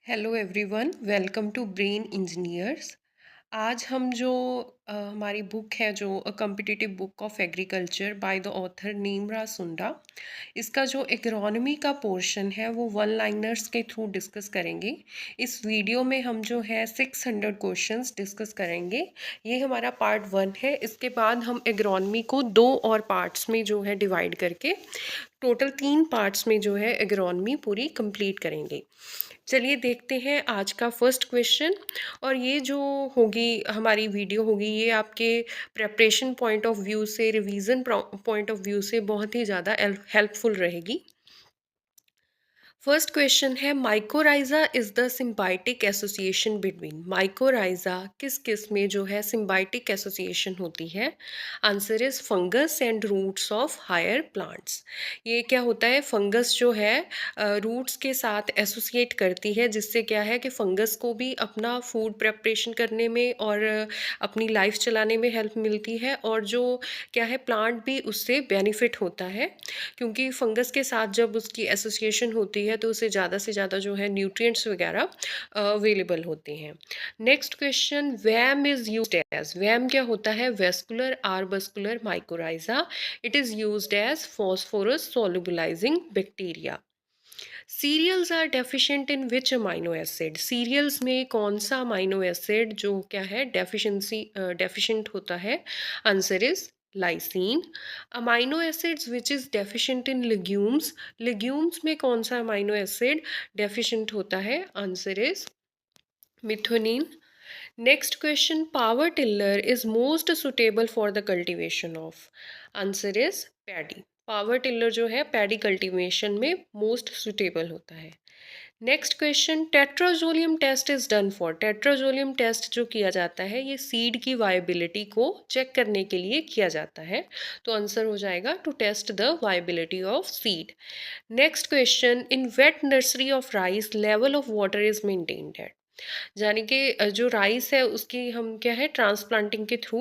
Hello everyone, welcome to brain engineers. आज हम जो हमारी बुक है, जो competitive book of agriculture by the author Neemraj Sunda, इसका जो एग्रोनॉमी का पोर्शन है वो वन लाइनर्स के थ्रू डिस्कस करेंगे। इस वीडियो में हम जो है 600 क्वेश्चंस डिस्कस करेंगे। ये हमारा पार्ट 1 है। इसके बाद हम एग्रोनॉमी को दो और पार्ट्स में जो है डिवाइड करके टोटल 3 पार्ट्स में जो है एग्रोनॉमी पूरी कंप्लीट करेंगे। चलिए देखते हैं आज का फर्स्ट क्वेश्चन। और ये जो होगी हमारी वीडियो होगी, ये आपके प्रेपरेशन पॉइंट ऑफ व्यू से, रिवीजन पॉइंट ऑफ व्यू से बहुत ही ज़्यादा हेल्पफुल रहेगी। फर्स्ट क्वेश्चन है, mycorrhiza is the symbiotic association between. Mycorrhiza किस किस में जो है सिम्बायोटिक एसोसिएशन होती है? Answer is fungus and roots of higher plants. ये क्या होता है, फंगस जो है रूट्स के साथ एसोसिएट करती है, जिससे क्या है कि फंगस को भी अपना फूड प्रेपरेशन करने में और अपनी लाइफ चलाने में हेल्प मिलती है, और जो क्या है प्लांट भी उससे बेनिफिट होता है, क्योंकि फंगस के साथ जब उसकी एसोसिएशन होती है तो उसे ज़्यादा से ज़्यादा जो है न्यूट्रिएंट्स वगैरह अवेलेबल होते हैं। Next question, VAM is used as. VAM क्या होता है? Vesicular arbuscular mycorrhiza. It is used as phosphorus solubilising bacteria. Cereals are deficient in which amino acid. Cereals में कौन सा अमाइनो एसिड जो क्या है डेफिशिएंट होता है? Answer is lysine. Amino acids which is deficient in legumes. Legumes में कौन सा अमाइनो एसिड डेफिशिएंट होता है? Answer is methionine. Next question, power tiller is most suitable for the cultivation of. Answer is paddy. Power tiller जो है paddy cultivation में most suitable होता है। Next question, tetrazolium test is done for. Tetrazolium test जो किया जाता है ये सीड की वायबिलिटी को चेक करने के लिए किया जाता है, तो आंसर हो जाएगा to test the viability of seed. Next question, in wet nursery of rice level of water is maintained at. यानी कि जो राइस है उसकी हम क्या है ट्रांसप्लांटिंग के थ्रू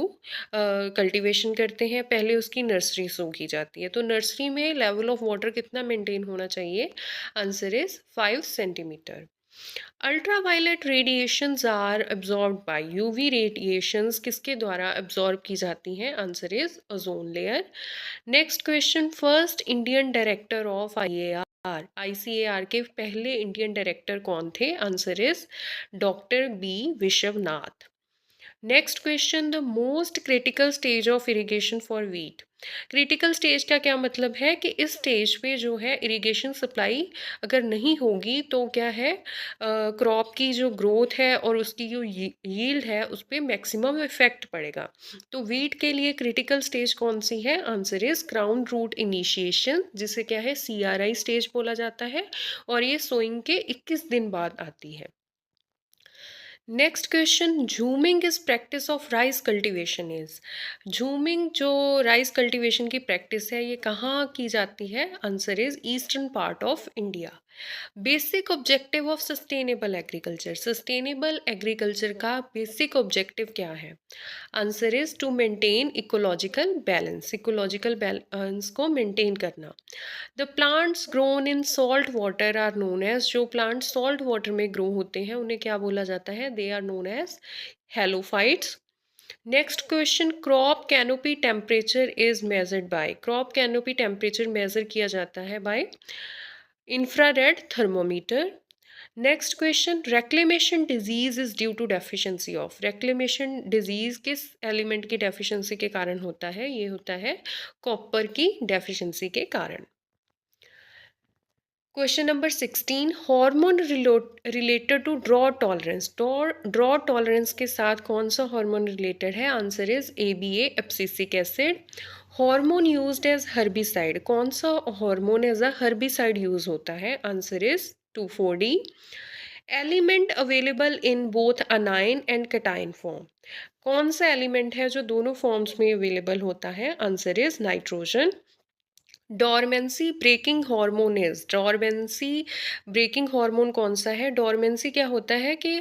कल्टीवेशन करते हैं, पहले उसकी नर्सरी सो की जाती है, तो नर्सरी में लेवल ऑफ वाटर कितना मेंटेन होना चाहिए? Answer is 5 centimetre. Ultraviolet radiations are absorbed by. UV radiations किसके द्वारा एब्जॉर्ब की जाती हैं? Answer is ozone layer. Next question, first Indian director of IAR. ICAR के पहले इंडियन डायरेक्टर कौन थे? Answer is doctor B Vishwanath. Next question, the most critical stage of irrigation for wheat. Critical stage का क्या मतलब है कि इस स्टेज पे जो है इरिगेशन सप्लाई अगर नहीं होगी तो क्या है क्रॉप की जो ग्रोथ है और उसकी जो यील्ड है उस पर मैक्सिमम इफेक्ट पड़ेगा। तो वीट के लिए क्रिटिकल स्टेज कौन सी है? Answer is crown root initiation, जिसे क्या है सीआरआई स्टेज बोला जाता है, और ये सोइंग के 21 दिन बाद आती है। Next question, jhuming is practice of rice cultivation is. Jhuming जो राइस कल्टीवेशन की प्रैक्टिस है ये कहाँ की जाती है? Answer is eastern part of India. Basic objective of sustainable agriculture. Sustainable agriculture का बेसिक ऑब्जेक्टिव क्या है? Answer is to maintain ecological balance. Ecological balance को मेंटेन करना। The plants grown in salt water are known as. जो plant salt water में grow होते हैं उन्हें क्या बोला जाता है? They are known as halophytes. Next question, crop canopy temperature is measured by. Crop canopy temperature measure किया जाता है by infrared thermometer. Next question, reclamation disease is due to deficiency of. Reclamation disease किस element की deficiency के कारण होता है? ये होता है कॉपर की डेफिशिएंसी के कारण। Question number 16, hormone related to drought tolerance. Drought tolerance के साथ कौन सा हार्मोन रिलेटेड है? Answer is ABA abscisic acid. Hormone used as herbicide. कौन सा hormone as a herbicide use होता है? Answer is 2,4-D। Element available in both anion and cation form. कौन सा एलिमेंट है जो दोनों फॉर्म्स में अवेलेबल होता है? Answer is nitrogen. Dormancy breaking hormone is, dormancy breaking hormone कौन सा है? डोरमेंसी क्या होता है कि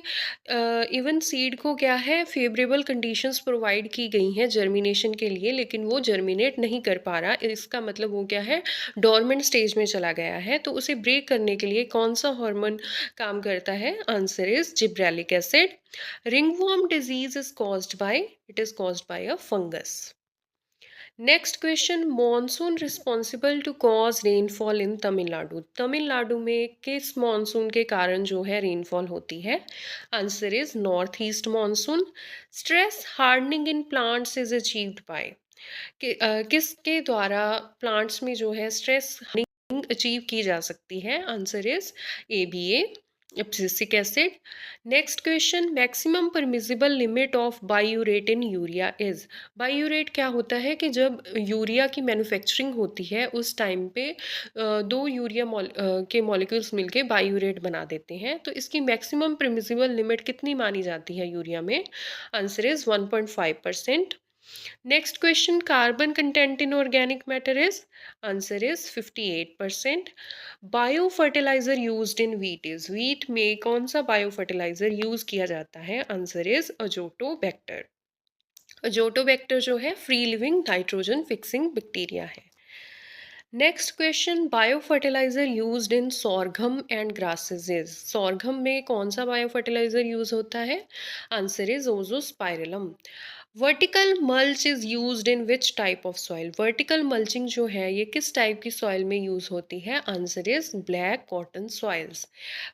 इवन सीड को क्या है, फेवरेबल कंडीशंस प्रोवाइड की गई हैं जर्मिनेशन के लिए, लेकिन वो जर्मिनेट नहीं कर पा रहा। इसका मतलब वो क्या है, डोरमेंट स्टेज में चला गया है। तो उसे ब्रेक करने के लिए कौन सा हार्मोन काम करता है? Answer is gibberellic acid. Ringworm disease is caused by, it is caused by a fungus. Next question, monsoon responsible to cause rainfall in Tamil Nadu, Tamil Nadu में किस मॉनसून के कारण जो है रेनफॉल होती है? Answer is north east monsoon. Stress hardening in plants is achieved by, किसके द्वारा प्लांट्स में जो है स्ट्रेस अचीव की जा सकती है? Answer is ABA, abscisic acid. Next question, maximum permissible limit of biuret in urea is, biuret क्या होता है कि जब यूरिया की मैन्युफैक्चरिंग होती है उस टाइम पे दो यूरिया के मॉलिक्यूल्स मिलके बायूरेट बना देते हैं। तो इसकी मैक्सिमम परमिसिबल लिमिट कितनी मानी जाती है यूरिया में? Answer is 1.5%। Next question, carbon content in organic matter is, answer is 58%. Biofertilizer used in wheat is, wheat में कौन सा बायोफर्टिलाइजर यूज किया जाता है? Answer is Azotobacter. अजोटोबैक्टर जो है free living nitrogen fixing bacteria है। Next question, biofertiliser used in sorghum and grasses is, sorghum में कौन सा बायोफर्टिलाइजर यूज होता है? Answer is azospirillum. Vertical mulch is used in which type of soil, vertical mulching जो है ये किस टाइप की सॉइल में यूज होती है? Answer is black cotton soils.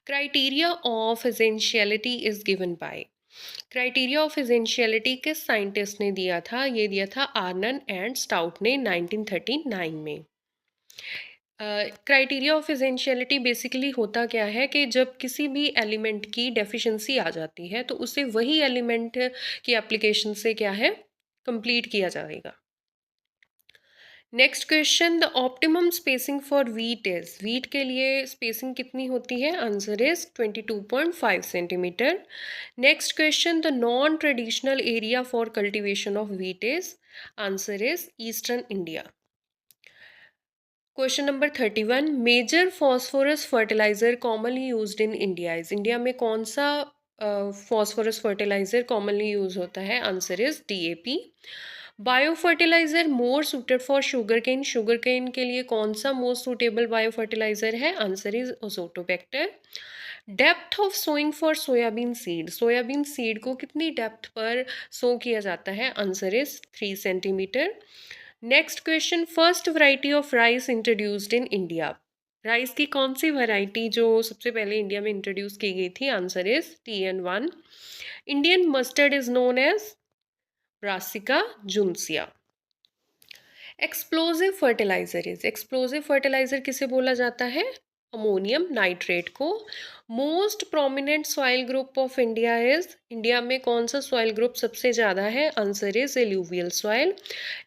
Criteria of essentiality is given bye, criteria of essentiality किस scientist ने दिया था? ये दिया था आर्नन एंड स्टाउट ने 1939 में। क्राइटेरिया ऑफ एसेंशियलिटी बेसिकली होता क्या है कि जब किसी भी एलिमेंट की डेफिशिएंसी आ जाती है तो उसे वही एलिमेंट की एप्लीकेशन से क्या है, कंप्लीट किया जाएगा। Next question, the optimum spacing for wheat is, wheat के लिए स्पेसिंग कितनी होती है? Answer is 22.5 centimetre. Next question, the non traditional area for cultivation of wheat is, answer is eastern India. Question number 31, major phosphorus fertiliser commonly used in India is, India में कौन सा phosphorus fertiliser commonly use होता है? Answer is DAP। Bio fertiliser more suited for sugar cane, sugar cane के लिए कौन सा most suitable bio fertiliser है? Answer is azotobacter. Depth of sowing for soybean seed, soybean seed को कितनी depth पर सो किया जाता है? Answer is 3 centimetre. Next question, first variety of rice introduced in India, rice की कौन सी वैरायटी जो सबसे पहले इंडिया में इंट्रोड्यूस की गई थी? Answer is TN1। Indian mustard is known as Brassica juncea. Explosive fertiliser is, explosive fertiliser किसे बोला जाता है? अमोनियम नाइट्रेट को। Most prominent soil group of India is, India में कौन सा सॉइल ग्रुप सबसे ज़्यादा है? Answer is alluvial soil.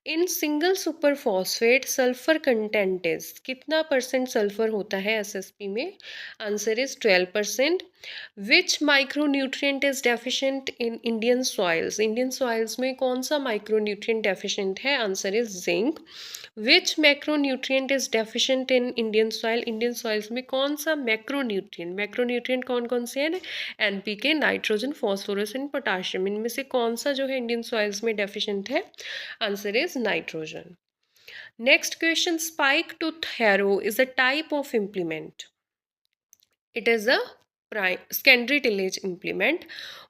In single super phosphate sulphur content is, कितना परसेंट सल्फर होता है SSP में? Answer is 12%। Which micronutrient is deficient in Indian soils, Indian soils में कौन सा माइक्रोन्यूट्रिएंट डेफिशिएंट है? Answer is zinc. Which macronutrient is deficient in Indian soil, Indian soils में कौन सा मैक्रोन्यूट्रिएंट, मैक्रोन्यूट्रिएंट कौन कौन से हैं? NPK, nitrogen, phosphorus and potassium, इनमें से कौन सा जो है इंडियन सॉइल्स में डेफिशिएंट है? Answer is nitrogen. Next question, spike tooth harrow is a type of implement, it is a secondary tillage implement.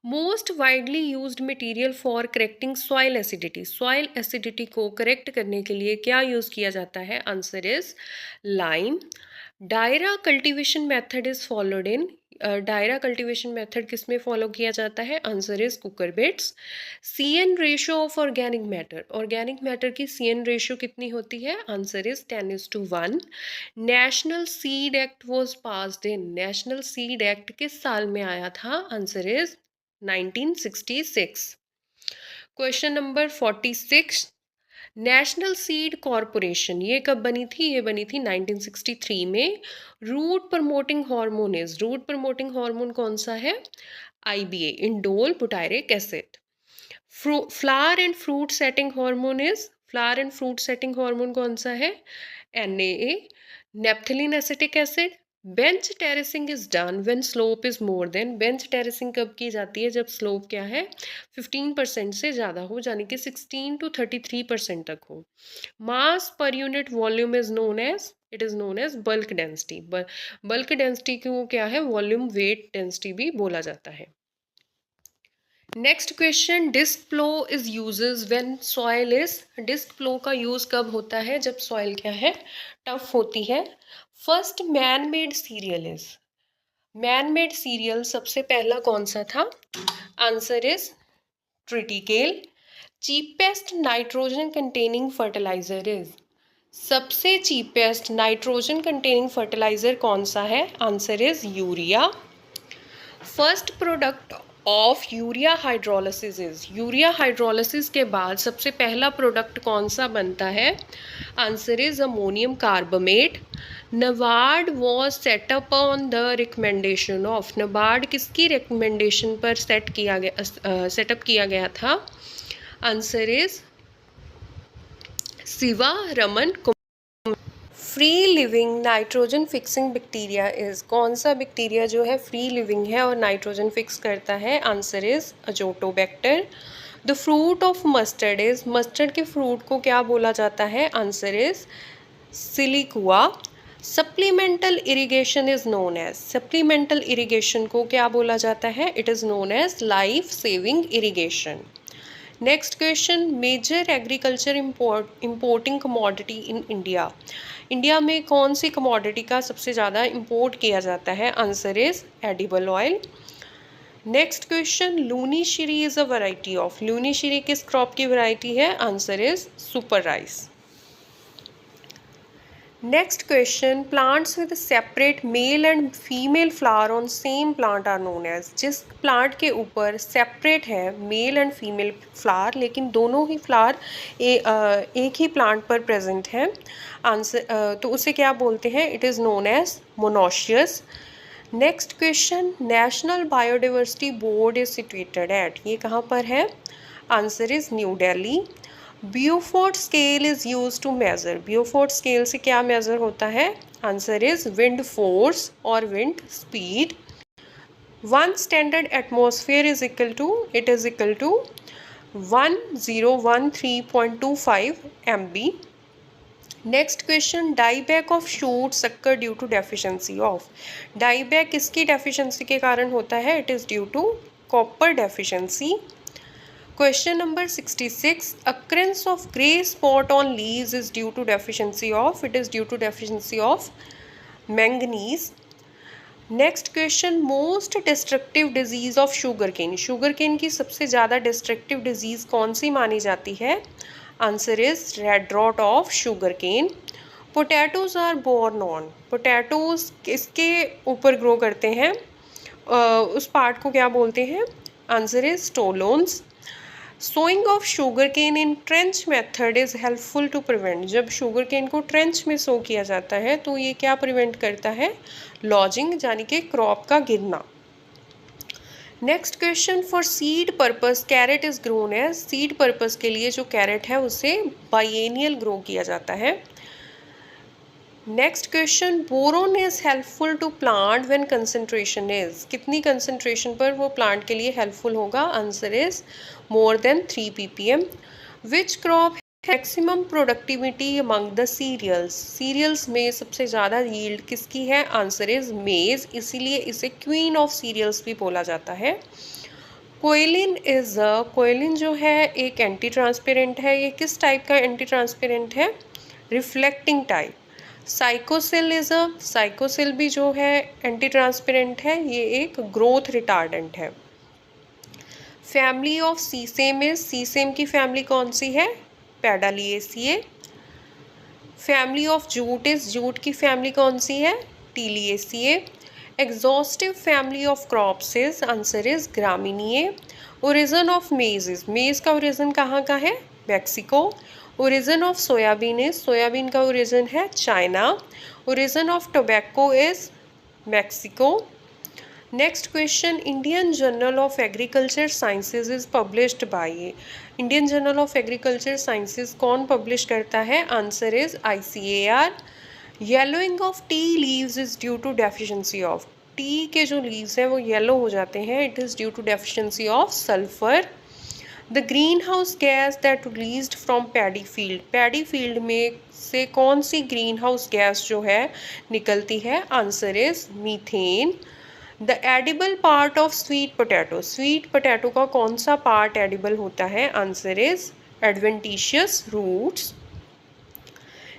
Most widely used material for correcting soil acidity, soil acidity को correct करने के लिए क्या use किया जाता है? Answer is lime. डायरा cultivation method is followed in, डायरा cultivation method किस में फॉलो किया जाता है? Answer is cooker bits. CN ratio of organic matter, organic matter की CN रेशो कितनी होती है? Answer is 10:1। National seed act was passed in, national seed act किस साल में आया था? Answer is 1966। Question number 46, national seed corporation ये कब बनी थी? ये बनी थी 1963 में। Root promoting hormone is, root promoting hormone कौन सा है? IBA, indole butyric acid. Flower and fruit setting hormone is, flower and fruit setting hormone कौन सा है? NaA. Naphthalene acetic acid. Bench terracing is done when slope is more than, bench terracing कब की जाती है, जब स्लोप क्या है 15% से ज़्यादा हो, यानी कि 16 to 33% तक हो। Mass per unit volume is known as, it is known as bulk density. Bulk density को क्या है, वॉल्यूम वेट डेंसिटी भी बोला जाता है। Next question, disc plough is uses when soil is, disc plough का यूज कब होता है, जब सॉइल क्या है, टफ होती है। First man made serial is, man made serial सबसे पहला कौन सा था, answer is triticale. Cheapest nitrogen containing fertilizer is, सबसे चीपेस्ट नाइट्रोजन कंटेनिंग फर्टिलाइजर कौन सा है, answer is urea. First product of urea hydrolysis is, urea hydrolysis के बाद सबसे पहला प्रोडक्ट कौन सा बनता है, answer is ammonium कार्बोमेट। NABARD was setup on the recommendation of, NABARD किसकी रिकमेंडेशन पर सेटअप किया गया था, answer is Shiva Raman. Free living nitrogen fixing bacteria is, कौन सा बैक्टीरिया जो है फ्री लिविंग है और नाइट्रोजन फिक्स करता है, answer is azotobacter. The fruit of mustard is, mustard के फ्रूट को क्या बोला जाता है, answer is siliqua. Supplemental irrigation is known as, supplemental irrigation को क्या बोला जाता है, it is known as life saving irrigation. Next question, major agriculture importing commodity in India, India में कौन सी कमोडिटी का सबसे ज़्यादा इंपोर्ट किया जाता है, answer is edible oil. Next question, Lunishree is a variety of, Lunishree किस क्रॉप की वैरायटी है, answer is super rice. Next question, plants with separate male and female flower on same plant are known as, जिस plant के ऊपर separate है mail and female flower लेकिन दोनों ही फ्लावर एक ही प्लांट पर प्रेजेंट हैं, आंसर तो उसे क्या बोलते हैं, it is known as monoecious. Next question, national biodiversity board is situated at, ये कहाँ पर है, answer is New Delhi. Beaufort scale is use to measure, Beaufort scale से क्या मेजर होता है, आंसर इज विंड फोर्स और wind speed. One standard atmosphere is equal to, it is equal to 1013.25 MB। Next question, dieback of shoots occur due to deficiency of, dieback किसकी deficiency के कारण होता है, it is due to copper deficiency. Question number 66, occurrence of grey spot on leaves is due to deficiency of, it is due to deficiency of manganese. Next question, most destructive disease of sugarcane, sugarcane की सबसे ज़्यादा destructive disease कौन सी मानी जाती है, answer is red rot of sugarcane. Potatoes are born on, potatoes किसके ऊपर grow करते हैं, उस पार्ट को क्या बोलते हैं, answer is stolons. Sowing of sugar cane in trench method is helpful to prevent, जब शुगर केन को ट्रेंच में सो किया जाता है तो ये क्या प्रिवेंट करता है, लॉजिंग यानी कि क्रॉप का गिरना। Next question, for seed purpose carrot is grown as, seed purpose के लिए जो कैरेट है उसे बाइएनियल ग्रो किया जाता है। Next question, boron is helpful to plant when concentration is, कितनी कंसंट्रेशन पर वो प्लांट के लिए हेल्पफुल होगा, answer is more than 3 ppm। Which crop maximum productivity among the cereals, cereals में सबसे ज़्यादा यील्ड किसकी है, आंसर इज मेज, इसीलिए इसे क्वीन ऑफ सीरियल्स भी बोला जाता है। कोयलिन इज, कोयलिन जो है एक एंटी ट्रांसपेरेंट है, ये किस टाइप का एंटी ट्रांसपेरेंट है, reflecting type. Cycocel is a, cycocel भी जो है एंटी ट्रांसपेरेंट है, ये एक ग्रोथ रिटार्डेंट है। Family of sesame is, sesame की फैमिली कौन सी है, pedaliaceae. Family of jute is, jute की फैमिली कौन सी है, tiliaceae. Exhaustive family of crops is, answer is gramineae. Origin of maize is, maize का ओरिजिन कहाँ का है, Mexico. Origin of soybean is, soybean का ओरिजिन है China. Origin of tobacco is Mexico. Next question, Indian journal of agriculture sciences is published by, Indian journal of agriculture sciences कौन publish करता है? Answer is ICAR। Yellowing of tea leaves is due to deficiency of, tea के जो leaves हैं वो yellow हो जाते हैं, it is due to deficiency of sulphur. The green house gas that released from paddy field में से कौन सी ग्रीन हाउस गैस जो है निकलती है? Answer is methane. The edible part of sweet potato का कौन सा पार्ट एडिबल होता है? Answer is adventitious roots.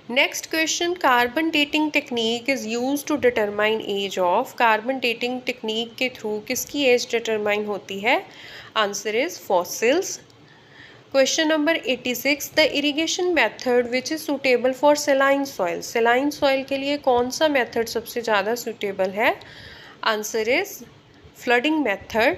Next question, carbon dating technique is use to determine age of, carbon dating technique के थ्रू किसकी एज डिटरमाइन होती है? Answer is fossils. Question number 86, the irrigation method which is suitable for saline soil, saline soil के लिए कौन सा method सबसे ज़्यादा सुटेबल है? Answer is flooding method.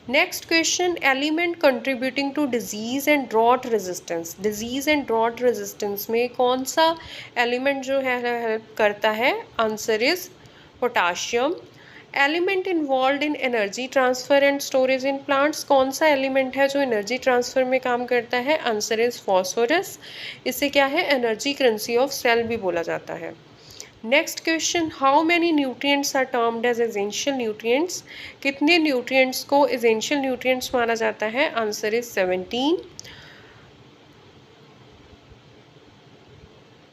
Next question, element contributing to disease and drought resistance, disease and drought resistance में कौन सा एलिमेंट जो है हेल्प करता है? Answer is potassium. Element involve in energy transfer and storage in plants, कौन सा element है जो एनर्जी ट्रांसफर में काम करता है? Answer is phosphorus. इसे क्या है? एनर्जी करेंसी ऑफ सेल भी बोला जाता है। Next question, how many nutrients are termed as essential nutrients, कितने न्यूट्रिएंट्स को एसेंशियल न्यूट्रिएंट्स माना जाता है? Answer is 17।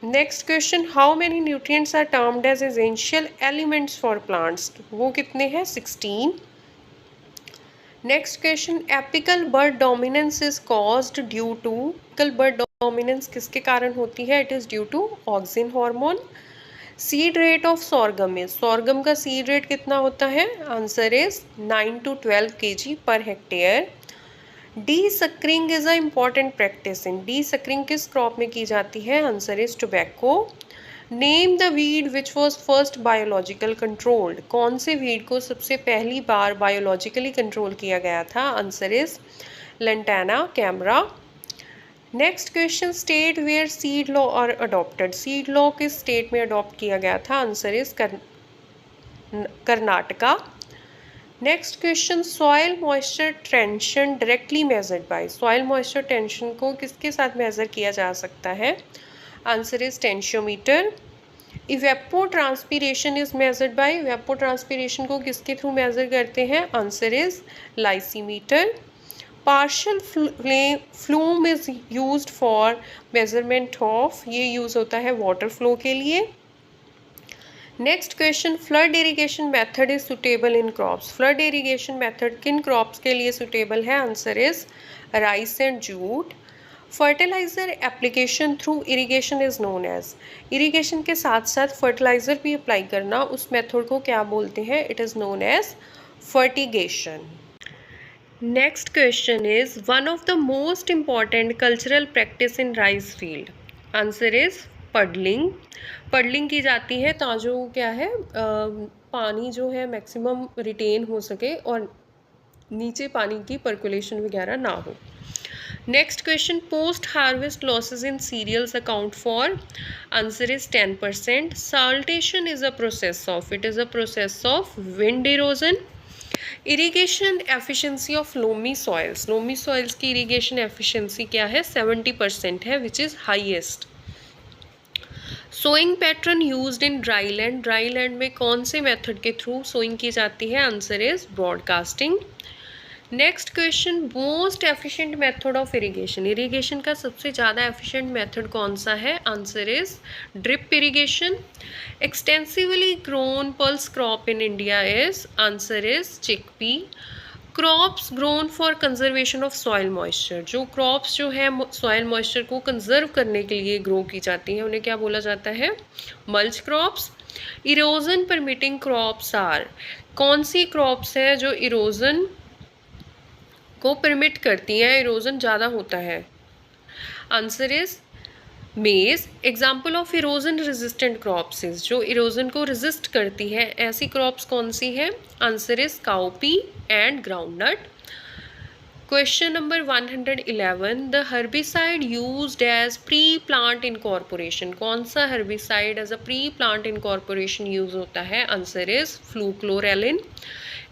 Next question, how many nutrients are termed as essential elements for plants, वो कितने हैं? 16। Next question, apical bud dominance is caused due to, apical bud dominance किसके कारण होती है? It is due to auxin hormone. Seed rate of sorghum is, sorghum का seed rate कितना होता है? आंसर इज 9 to 12 kg पर hectare. Desuckering is a important practice in, desuckering किस क्रॉप में की जाती है? Answer is tobacco. Name the weed which was first biological controlled, कौन से वीड को सबसे पहली बार बायोलॉजिकली कंट्रोल किया गया था? Answer is lantana camara. Next question, state where seed law are adopted, seed law किस स्टेट में अडॉप्ट किया गया था? Answer is Karnataka. Next question, soil moisture tension directly measured by, soil moisture tension को किसके साथ मेजर किया जा सकता है? Answer is tensiometer. Evapotranspiration is measured by, evapotranspiration को किसके थ्रू मेजर करते हैं? Answer is lysimeter. Partial flume is used for measurement of, ये यूज होता है वाटर फ्लो के लिए। Next question, flood irrigation method is suitable in crops, flood irrigation method किन क्रॉप्स के लिए सुटेबल है? Answer is rice and jute. Fertiliser application through irrigation is known as, irrigation के साथ साथ फर्टिलाइजर भी अप्लाई करना, उस मेथड को क्या बोलते हैं? It is known as fertigation. Next question is one of the most important cultural practice in rice field, answer is puddling. Puddling की जाती है ताकि क्या है पानी जो है मैक्सिमम रिटेन हो सके और नीचे पानी की पर्कुलेशन वगैरह ना हो। Next question, post harvest losses in cereals account for, answer is 10%। Saltation is a process of, it is a process of wind erosion. Irrigation efficiency of loamy soils, loamy soils की irrigation efficiency क्या है? 70% है, which is highest. Sowing pattern used in dry land, dry land में कौन से method के through sowing की जाती है? Answer is broadcasting. Next question, most efficient method of irrigation, irrigation का सबसे ज़्यादा एफिशिएंट मेथड कौन सा है? Answer is drip irrigation. Extensively grown pulse crop in India is, answer is chickpea. Crops grown for conservation of soil moisture, जो crops जो है soil moisture को कंजर्व करने के लिए ग्रो की जाती हैं उन्हें क्या बोला जाता है? Mulch crops. Erosion permitting crops are, कौन सी क्रॉप्स है जो इरोजन को परमिट करती हैं, इरोजन ज़्यादा होता है? Answer is maize. Example of erosion resistant crops is, जो इरोजन को रेजिस्ट करती है ऐसी क्रॉप्स कौन सी है? Answer is cowpea and groundnut. Question number 111, the herbicide used as pre plant incorporation, कौन सा herbicide as a pre plant incorporation use होता है? Answer is fluchloralin.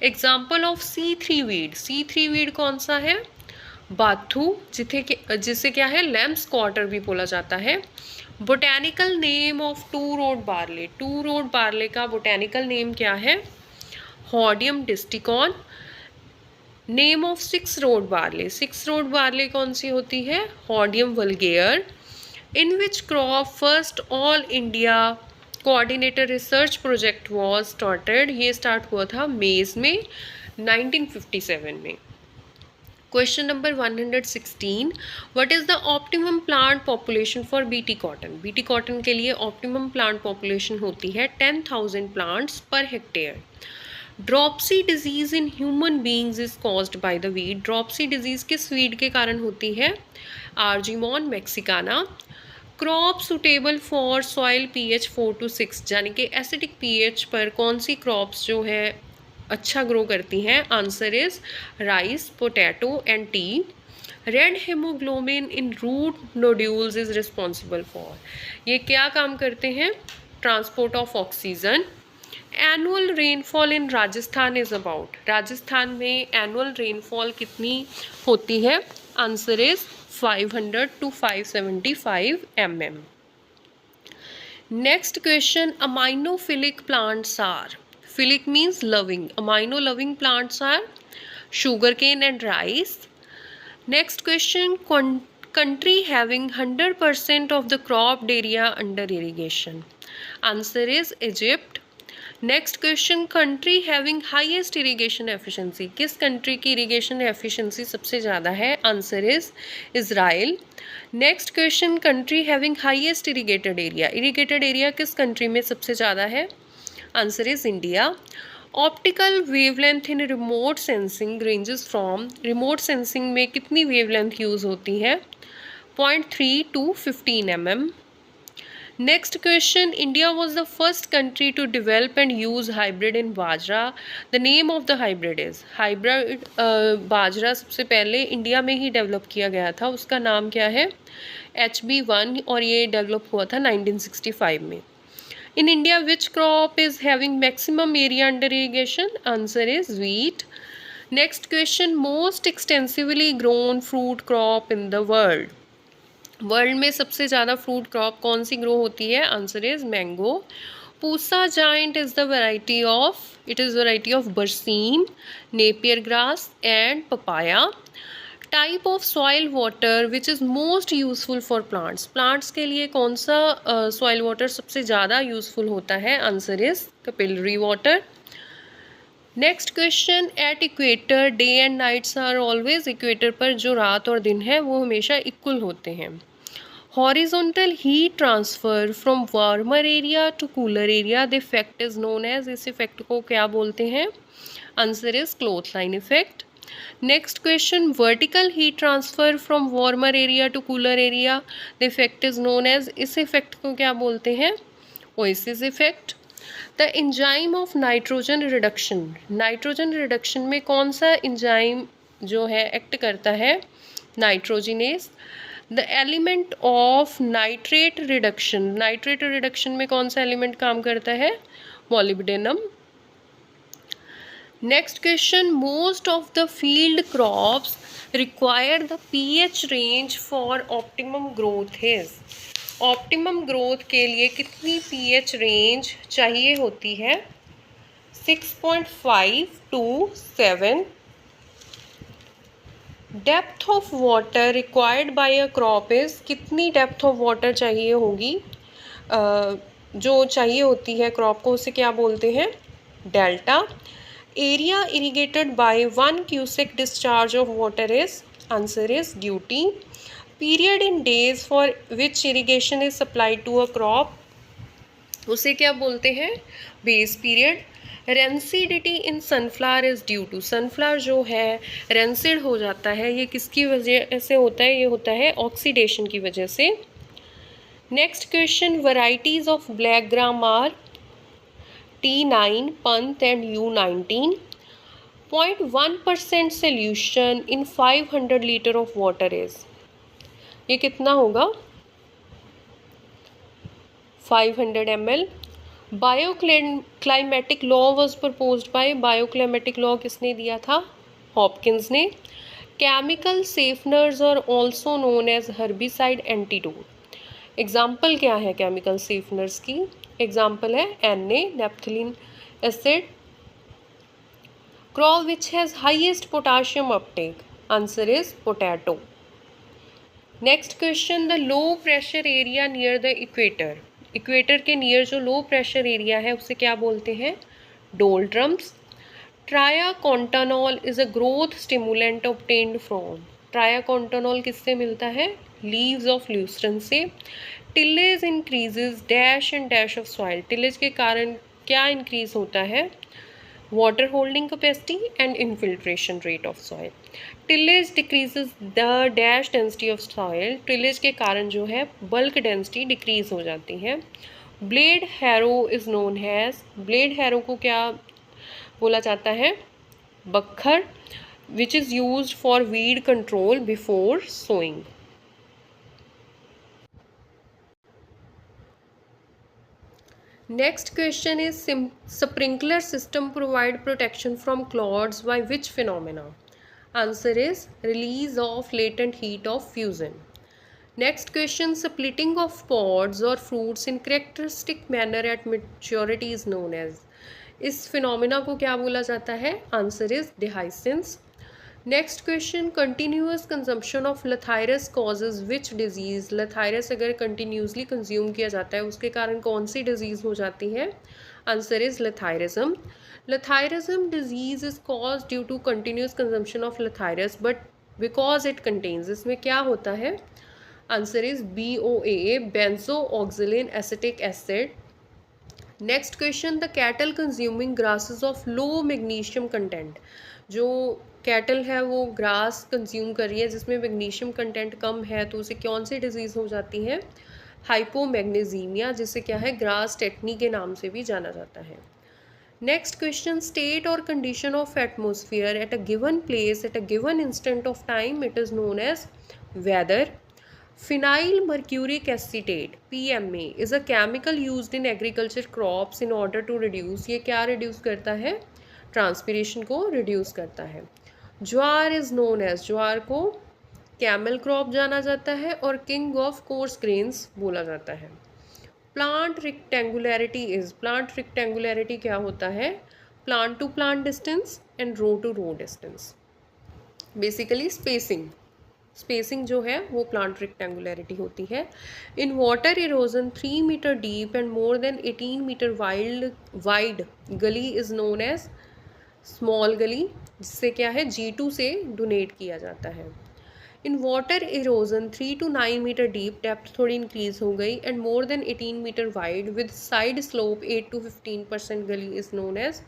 Example of C3 weed, C3 weed कौन सा है? बाथू जिसे क्या है लैम्प्स क्वार्टर भी बोला जाता है। Botanical name of two rowed barley, two rowed barley का बोटेनिकल नेम क्या है? Hordeum distichon. Name of six rowed barley, six rowed barley कौन सी होती है? Hordeum vulgare. In which crop first all India coordinated research project was started, ये start हुआ था मेज में 1957 में। Question number 116, what is the optimum plant population for BT cotton? BT cotton के लिए ऑप्टिमम प्लांट पॉपुलेशन होती है 10,000 plants per hectare. Dropsy disease in human beings is caused by the weed, dropsy disease किस weed के कारण होती है? Argemone Mexicana. Crop suitable for soil pH 4 to 6, यानी कि एसिडिक पीएच पर कौन सी क्रॉप्स जो है अच्छा ग्रो करती हैं? Answer is rice, potato and tea. Red haemoglobin in root nodules is responsible for, ये क्या काम करते हैं? Transport of oxygen. Annual rainfall in Rajasthan is about, Rajasthan में एनुअल रेनफॉल कितनी होती है? Answer is 500 to 575 mm. Next question, aminophilic plants are, philic means loving, amino loving plants are sugarcane and rice. Next question, country having 100% of the cropped area under irrigation, answer is Egypt. Next question, country having highest irrigation efficiency, किस country की irrigation efficiency सबसे ज़्यादा है? Answer is Israel. Next question, country having highest irrigated area, irrigated area किस country में सबसे ज़्यादा है? Answer is India. Optical wavelength in remote sensing ranges from, remote sensing में कितनी वेवलेंथ यूज़ होती है? 0.3 to 15 mm. Next question, India was the first country to develop and use hybrid in bajra. The name of the hybrid is, hybrid बाजरा सबसे पहले India में ही develop किया गया था, उसका नाम क्या है? HB1, और ये डेवलप हुआ था 1965 में। In India, which crop is having maximum area under irrigation? Answer is wheat. Next question, most extensively grown fruit crop in the world. World में सबसे ज़्यादा फ्रूट क्रॉप कौन सी ग्रो होती है? Answer is mango. Pusa giant is the variety of, it is variety of berseem, Napier grass and papaya. Type of soil water which is most useful for plants, plants के लिए कौन सा सॉइल वाटर सबसे ज़्यादा useful होता है? Answer is capillary water. Next question, at equator day and nights are always, equator पर जो रात और दिन है वो हमेशा इक्वल होते हैं। Horizontal heat transfer from warmer area to cooler area, the effect is known as, इस इफेक्ट को क्या बोलते हैं? Answer is cloth line effect. Next question, vertical heat transfer from warmer area to cooler area, the effect is known as, इस इफेक्ट को क्या बोलते हैं? Oasis effect. The enzyme of nitrogen reduction, nitrogen reduction में कौन सा एंजाइम जो है एक्ट करता है? Nitrogenous. The element of nitrate reduction, nitrate reduction में कौन सा एलिमेंट काम करता है? Molybdenum. Next question, most of the field crops require the pH range for optimum growth is, optimum growth के लिए कितनी पीएच रेंज चाहिए होती है? 6.5 to 7। Depth of water required by a crop is, कितनी डेप्थ ऑफ वाटर चाहिए होगी जो चाहिए होती है क्रॉप को, उसे क्या बोलते हैं? Delta. Area irrigated by 1 cusec discharge of water is, answer is duty. Period in days for which irrigation is supplied to a crop, उसे क्या बोलते हैं? Base period. Rancidity in sunflower is due to, sunflower जो है rancid हो जाता है, ये किसकी वजह से होता है? ये होता है ऑक्सीडेशन की वजह से। Next question, varieties of black gram are T9, Pant and U19। 0.1% solution in 500 litre of water is, ये कितना होगा? 500 ml। Bioclimatic law was proposed by, bioclimatic law किसने दिया था? हॉपकिंस ने। केमिकल सेफनर्स और also known as herbicide antidote. Example क्या है केमिकल सेफनर्स की? एग्जाम्पल है Na, naphthalene acid. Crop which has highest potassium uptake, answer is potato. Next question, the low pressure area near the equator. Equator के near जो low pressure area है उसे क्या बोलते हैं? Doldrums. Triacontanol is a growth stimulant obtained from. Triacontanol किससे मिलता है? लीव्स ऑफ ल्यूस्ट्रन से। Tillage increases dash and dash of soil. Tillage के कारण क्या इंक्रीज होता है? Water holding capacity and infiltration rate of soil. Tillage decreases the dash density of soil. Tillage के कारण जो है बल्क डेंसिटी डिक्रीज हो जाती है। Blade harrow is known as. Blade harrow को क्या बोला जाता है? Bakhar, which is use for weed control before sowing. Next question is sprinkler system provide protection from clouds by which phenomena? Answer is release of latent heat of fusion. Next question, splitting of pods और fruits in characteristic manner at maturity is known as. इस phenomena को क्या बोला जाता है? Answer is डिहाइसेंस। Next question, continuous consumption of lathyrus causes which disease. Lathyrus अगर continuously consume किया जाता है उसके कारण कौन सी डिजीज हो जाती है? Answer is lathyrism. Lathyrism disease is cause due to continuous consumption of lathyrus but because it contains. इसमें क्या होता है? Answer is BOAA, benzo oxaline acetic acid. Next question, the cattle consuming grasses of low magnesium content. जो cattle है वो grass consume कर रही है जिसमें मैग्नीशियम कंटेंट कम है तो उसे कौन सी डिजीज़ हो जाती है? हाइपोमैग्नीजीमिया, जिसे क्या है ग्रास टेटनी के नाम से भी जाना जाता है। नेक्स्ट क्वेश्चन, स्टेट और condition of atmosphere at a given place at a given instant of time, it is known as weather. Phenyl mercuric acetate PMA is a chemical used in agriculture crops in order to reduce। ये क्या reduce करता है? Transpiration को reduce करता है। ज्वार is known as, ज्वार को camel crop जाना जाता है और किंग ऑफ कोर्स ग्रेन्स बोला जाता है। Plant rectangularity is, plant rectangularity क्या होता है? Plant to plant distance and row to row distance. Basically spacing जो है वो प्लांट रेक्टेंगुलरिटी होती है। In water erosion 3 metre deep and more than 18 metre wide gully is known as small gully, जिससे क्या है G2 से डोनेट किया जाता है। In water erosion 3 to 9 metre deep, depth थोड़ी इंक्रीज हो गई, and more than 18 metre wide with side slope 8 to 15% गली इज नोन एज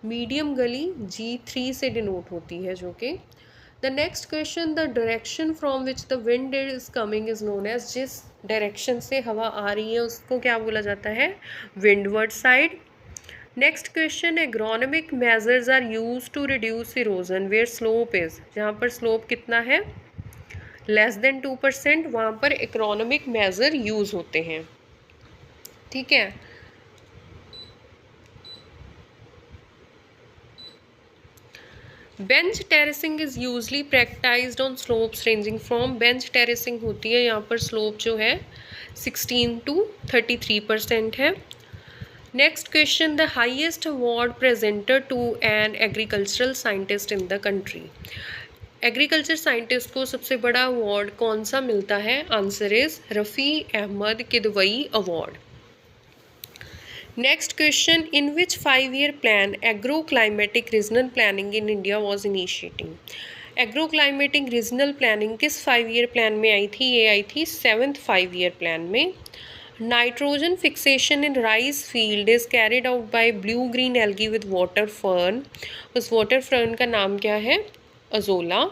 मीडियम गली, G3 से डिनोट होती है जो कि। The next question, the direction from which the wind is coming is known as, जिस डायरेक्शन से हवा आ रही है उसको क्या बोला जाता है? Windward side. Next question, agronomic measures are use to reduce erosion where slope is, जहाँ पर स्लोप कितना है? लेस देन 2%, वहाँ पर इकोनॉमिक मेजर यूज होते हैं। ठीक है। Bench terracing is usually practised on slopes ranging from, bench terracing होती है यहाँ पर स्लोप जो है 16 to 33% है। Next question, the highest award presented to an agricultural scientist in the country. Agriculture scientist को सबसे बड़ा अवार्ड कौन सा मिलता है? Answer is Rafi Ahmed Kidwai award. Next question, in which 5-year plan agro climatic regional planning in India was initiating. Agro climatic regional planning किस 5-year plan में आई थी? ये आई थी 7th 5-year प्लान में। Nitrogen fixation in rice field is carried out by blue green algae with water fern, उस water fern का नाम क्या है? Azolla.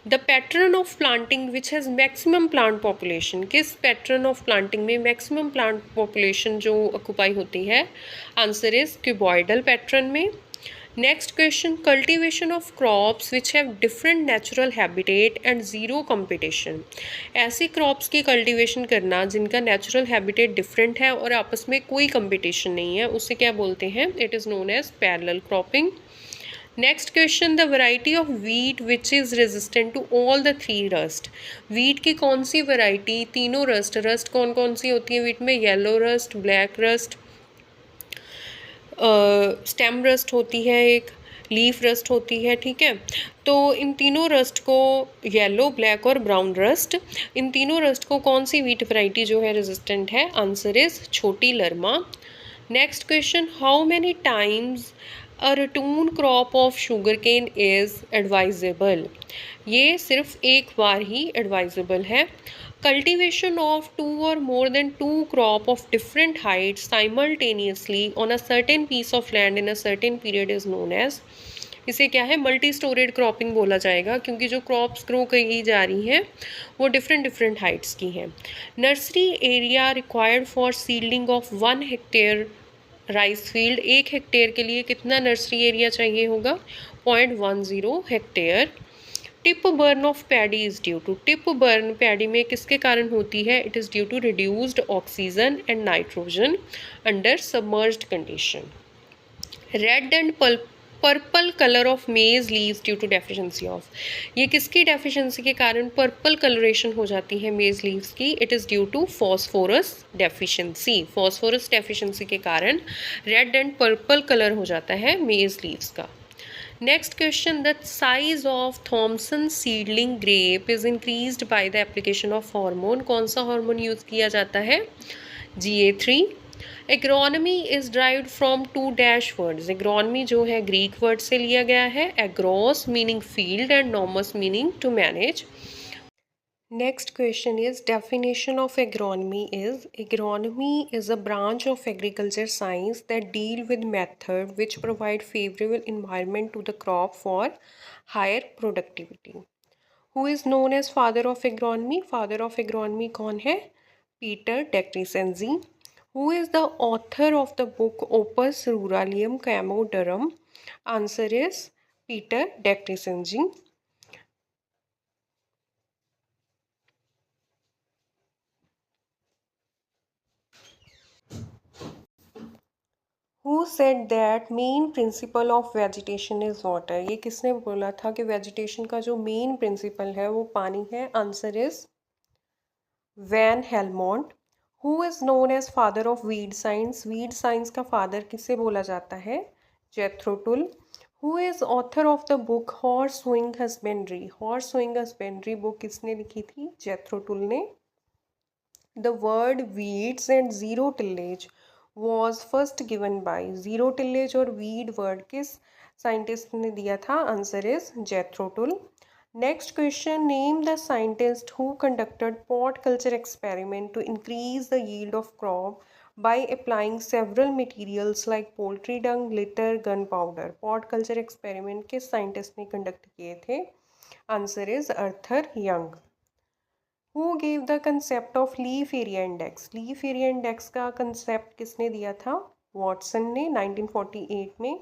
The pattern of planting which has maximum plant population, किस पैटर्न ऑफ प्लांटिंग में maximum plant population जो occupy होती है? आंसर इज क्यूबॉइडल पैटर्न में। Next question, cultivation of crops which have different natural habitat and zero competition. ऐसी crops की cultivation करना जिनका नेचुरल हैबिटेट डिफरेंट है और आपस में कोई कंपटीशन नहीं है, उसे क्या बोलते हैं? It is known as parallel cropping. Next question, the variety of wheat which is resistant to all the three rust. Wheat की कौन सी वैरायटी तीनों रस्ट कौन कौन सी होती है वीट में? Yellow rust, black rust, stem rust होती है, एक लीफ रस्ट होती है, ठीक है। तो इन तीनों रस्ट को, येलो, ब्लैक और ब्राउन रस्ट, इन तीनों रस्ट को कौन सी वीट वैरायटी जो है रेजिस्टेंट है? Answer is Chhoti Lerma. Next question, how many times a ratoon crop of sugar cane is advisable. ये सिर्फ एक बार ही एडवाइजेबल है। कल्टीवेशन ऑफ टू और more than two crop of different heights simultaneously on a certain piece of land in a certain period is known as, इसे क्या है? मल्टी स्टोरेड क्रॉपिंग बोला जाएगा, क्योंकि जो क्रॉप्स ग्रो की जा रही हैं वो डिफरेंट डिफरेंट हाइट्स की हैं। Nursery area required for seedling of 1 hectare rice field, 1 hectare के लिए कितना नर्सरी एरिया चाहिए होगा? 0.10 hectare. Tip burn of paddy is due to, tip burn paddy में किसके कारण होती है? It is due to reduced oxygen and nitrogen under submerged condition. Red and purple colour of maize leaves due to deficiency of, ये किसकी deficiency के कारण purple colouration हो जाती है मेज लीव्स की? It is due to phosphorus deficiency, phosphorus deficiency के कारण रेड एंड पर्पल कलर हो जाता है मेज लीव्स का। Next question, the size of Thompson seedling grape is increased by the application of hormone, कौन सा hormone use किया जाता है? GA3। Agronomy is derived from two dash words, agronomy जो है ग्रीक वर्ड से लिया गया है, agros meaning field and nomos meaning to manage. Next question is definition of agronomy is a branch of agriculture science that deal with method which provide favorable environment to the crop for higher productivity. Who is known as father of agronomy? Father of agronomy कौन है? Peter Dickinson. Who is the author of the book Opus Ruralium Camodarum? Answer is Peter Dickinson. Who said that main principle of vegetation is water? ये किसने बोला था कि vegetation का जो main principal है वो पानी है? Answer is van Helmont. Who is known as father of weed science? Weed science का फादर किसे बोला जाता है? Jethro Tull. Who is author of the book horse swing husbandry? Horse swing husbandry book किसने लिखी थी? जेथरो टुल ने। The word weeds and zero tillage was first given by, zero tillage और weed word किस scientist ने दिया था? Answer is Jethro Tull. Next question, name the scientist who conducted pot culture experiment to increase the yield of crop by applying several materials like poultry dung, litter, gunpowder. Pot culture experiment किस scientist ने conduct किए थे? Answer is Arthur Young. Who gave the concept of leaf area index? Leaf area index का concept किसने दिया था? Watson ने 1948 में।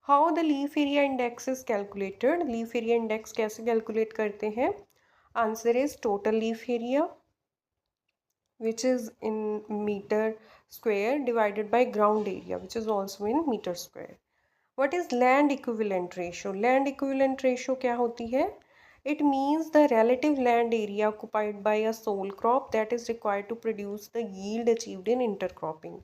How the leaf area index is calculated? Leaf area index कैसे calculate करते हैं? Answer is total leaf area which is in meter square divided by ground area which is also in meter square. What is land equivalent ratio? Land equivalent ratio क्या होती है? It means the relative land area occupied by a sole crop that is required to produce the yield achieved in intercropping.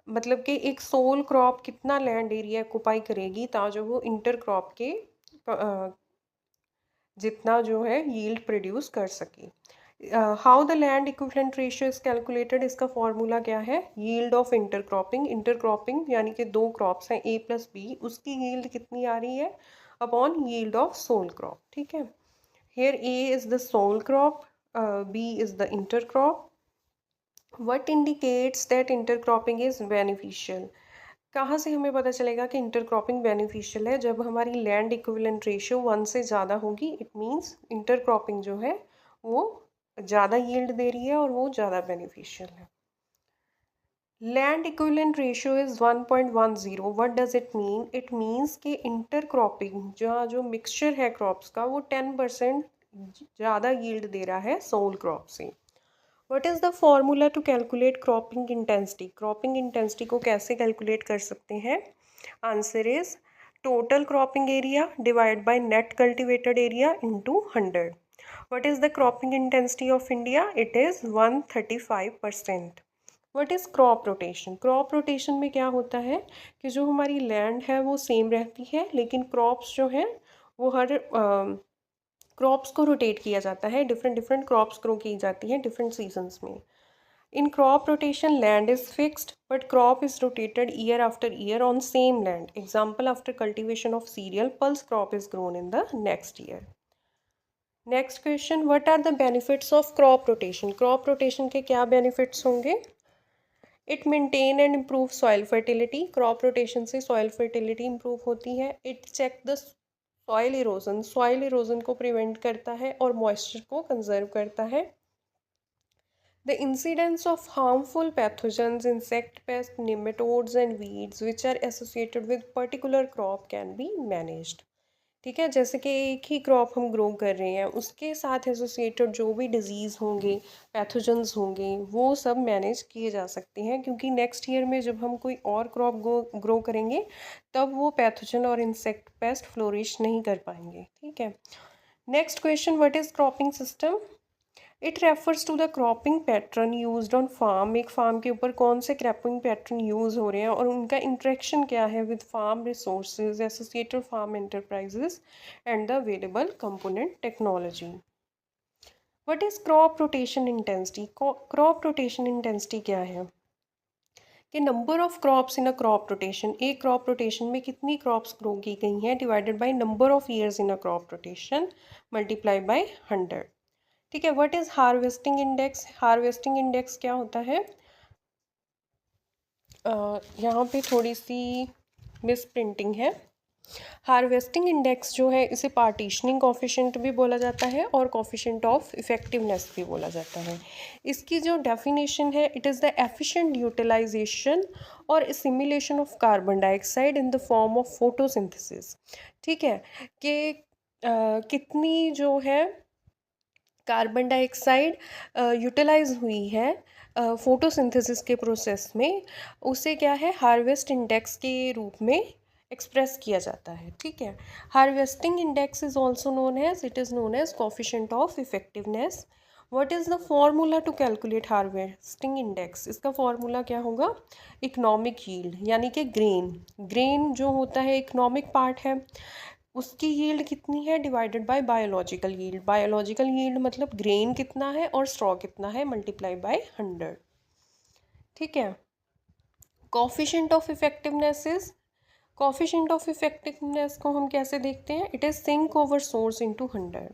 मतलब कि एक soul crop कितना land area occupy करेगी ताकि वो इंटरक्रॉप के जितना जो है यील्ड प्रोड्यूस कर सके। How the land equivalent ratio is calculated, इसका फॉर्मूला क्या है? यील्ड ऑफ इंटरक्रॉपिंग, इंटरक्रॉपिंग यानी कि दो क्रॉप्स हैं A + B, उसकी यील्ड कितनी आ रही है upon yield of soul crop, ठीक है। Here A is the sole crop, B is the intercrop. What indicates that intercropping is beneficial? कहाँ से हमें पता चलेगा कि इंटरक्रॉपिंग बेनिफिशियल है? जब हमारी लैंड इक्विवेलेंट रेशियो 1 से ज़्यादा होगी, इट मीन्स इंटरक्रॉपिंग जो है वो ज़्यादा यील्ड दे रही है और वो ज़्यादा बेनिफिशियल है। Land equivalent ratio is 1.10। What does it mean? It means कि इंटरक्रॉपिंग जो मिक्सचर है क्रॉप्स का वो 10% ज़्यादा यील्ड दे रहा है सोल क्रॉप से। What is the formula to calculate cropping intensity? Cropping intensity को कैसे कैलकुलेट कर सकते हैं? Answer is total cropping area divided by net cultivated area into 100. What is the cropping intensity of India? It is 135%. What is crop rotation? Crop rotation में क्या होता है कि जो हमारी लैंड है वो सेम रहती है, लेकिन क्रॉप्स जो है वो हर क्रॉप्स को रोटेट किया जाता है, डिफरेंट डिफरेंट क्रॉप्स ग्रो की जाती हैं डिफरेंट सीजन्स में. In crop rotation, land is fixed, but crop is rotated year after year on same land. Example, after cultivation of cereal, pulse crop is grown in the next year. Next question, what are the benefits of crop rotation? Crop rotation के क्या benefits होंगे? It maintain and improve soil fertility. Crop rotation से soil fertility improve होती है. It check the soil erosion. Soil erosion को prevent करता है और moisture को conserve करता है. The incidence of harmful pathogens, insect pests, nematodes and weeds which are associated with particular crop can be managed. ठीक है, जैसे कि एक ही क्रॉप हम ग्रो कर रहे हैं, उसके साथ एसोसिएटेड जो भी डिजीज़ होंगे, पैथोजेंस होंगे, वो सब मैनेज किए जा सकते हैं, क्योंकि नेक्स्ट ईयर में जब हम कोई और क्रॉप ग्रो करेंगे तब वो पैथोजन और इंसेक्ट पेस्ट फ्लोरिश नहीं कर पाएंगे. ठीक है. Next question, what is cropping system? It refers to the cropping pattern used on farm. एक फार्म के ऊपर कौन से क्रॉपिंग पैटर्न यूज़ हो रहे हैं और उनका इंट्रैक्शन क्या है with farm resources, associated farm enterprises and the available component technology. What is crop rotation intensity? Crop rotation intensity क्या है कि number of crops in a crop rotation. एक क्रॉप रोटेशन में कितनी क्रॉप्स ग्रो की गई हैं divided by number of years in a crop rotation multiply by 100. ठीक है. What is harvesting index? Harvesting index क्या होता है? यहाँ पे थोड़ी सी मिस प्रिंटिंग है. हार्वेस्टिंग इंडेक्स जो है इसे पार्टीशनिंग कोफिशिएंट भी बोला जाता है और कोफिशिएंट ऑफ इफेक्टिवनेस भी बोला जाता है. इसकी जो डेफिनेशन है, it is the efficient utilisation और simulation of carbon dioxide in the form of photosynthesis. ठीक है, कि कितनी जो है कार्बन डाइऑक्साइड यूटिलाइज हुई है फोटोसिंथेसिस के प्रोसेस में, उसे क्या है हार्वेस्ट इंडेक्स के रूप में एक्सप्रेस किया जाता है. ठीक है. Harvesting index is also known as, it is known as coefficient of effectiveness. What is the formula to calculate harvesting index? इसका फॉर्मूला क्या होगा? इकोनॉमिक यील्ड, यानी कि ग्रेन जो होता है इकोनॉमिक पार्ट है, उसकी यील्ड कितनी है divided bye biological yield. Biological yield मतलब ग्रेन कितना है और स्ट्रॉ कितना है मल्टीप्लाई बाय 100. ठीक है. Coefficient of effectiveness is, coefficient of effectiveness को हम कैसे देखते हैं? It is sink over source into 100.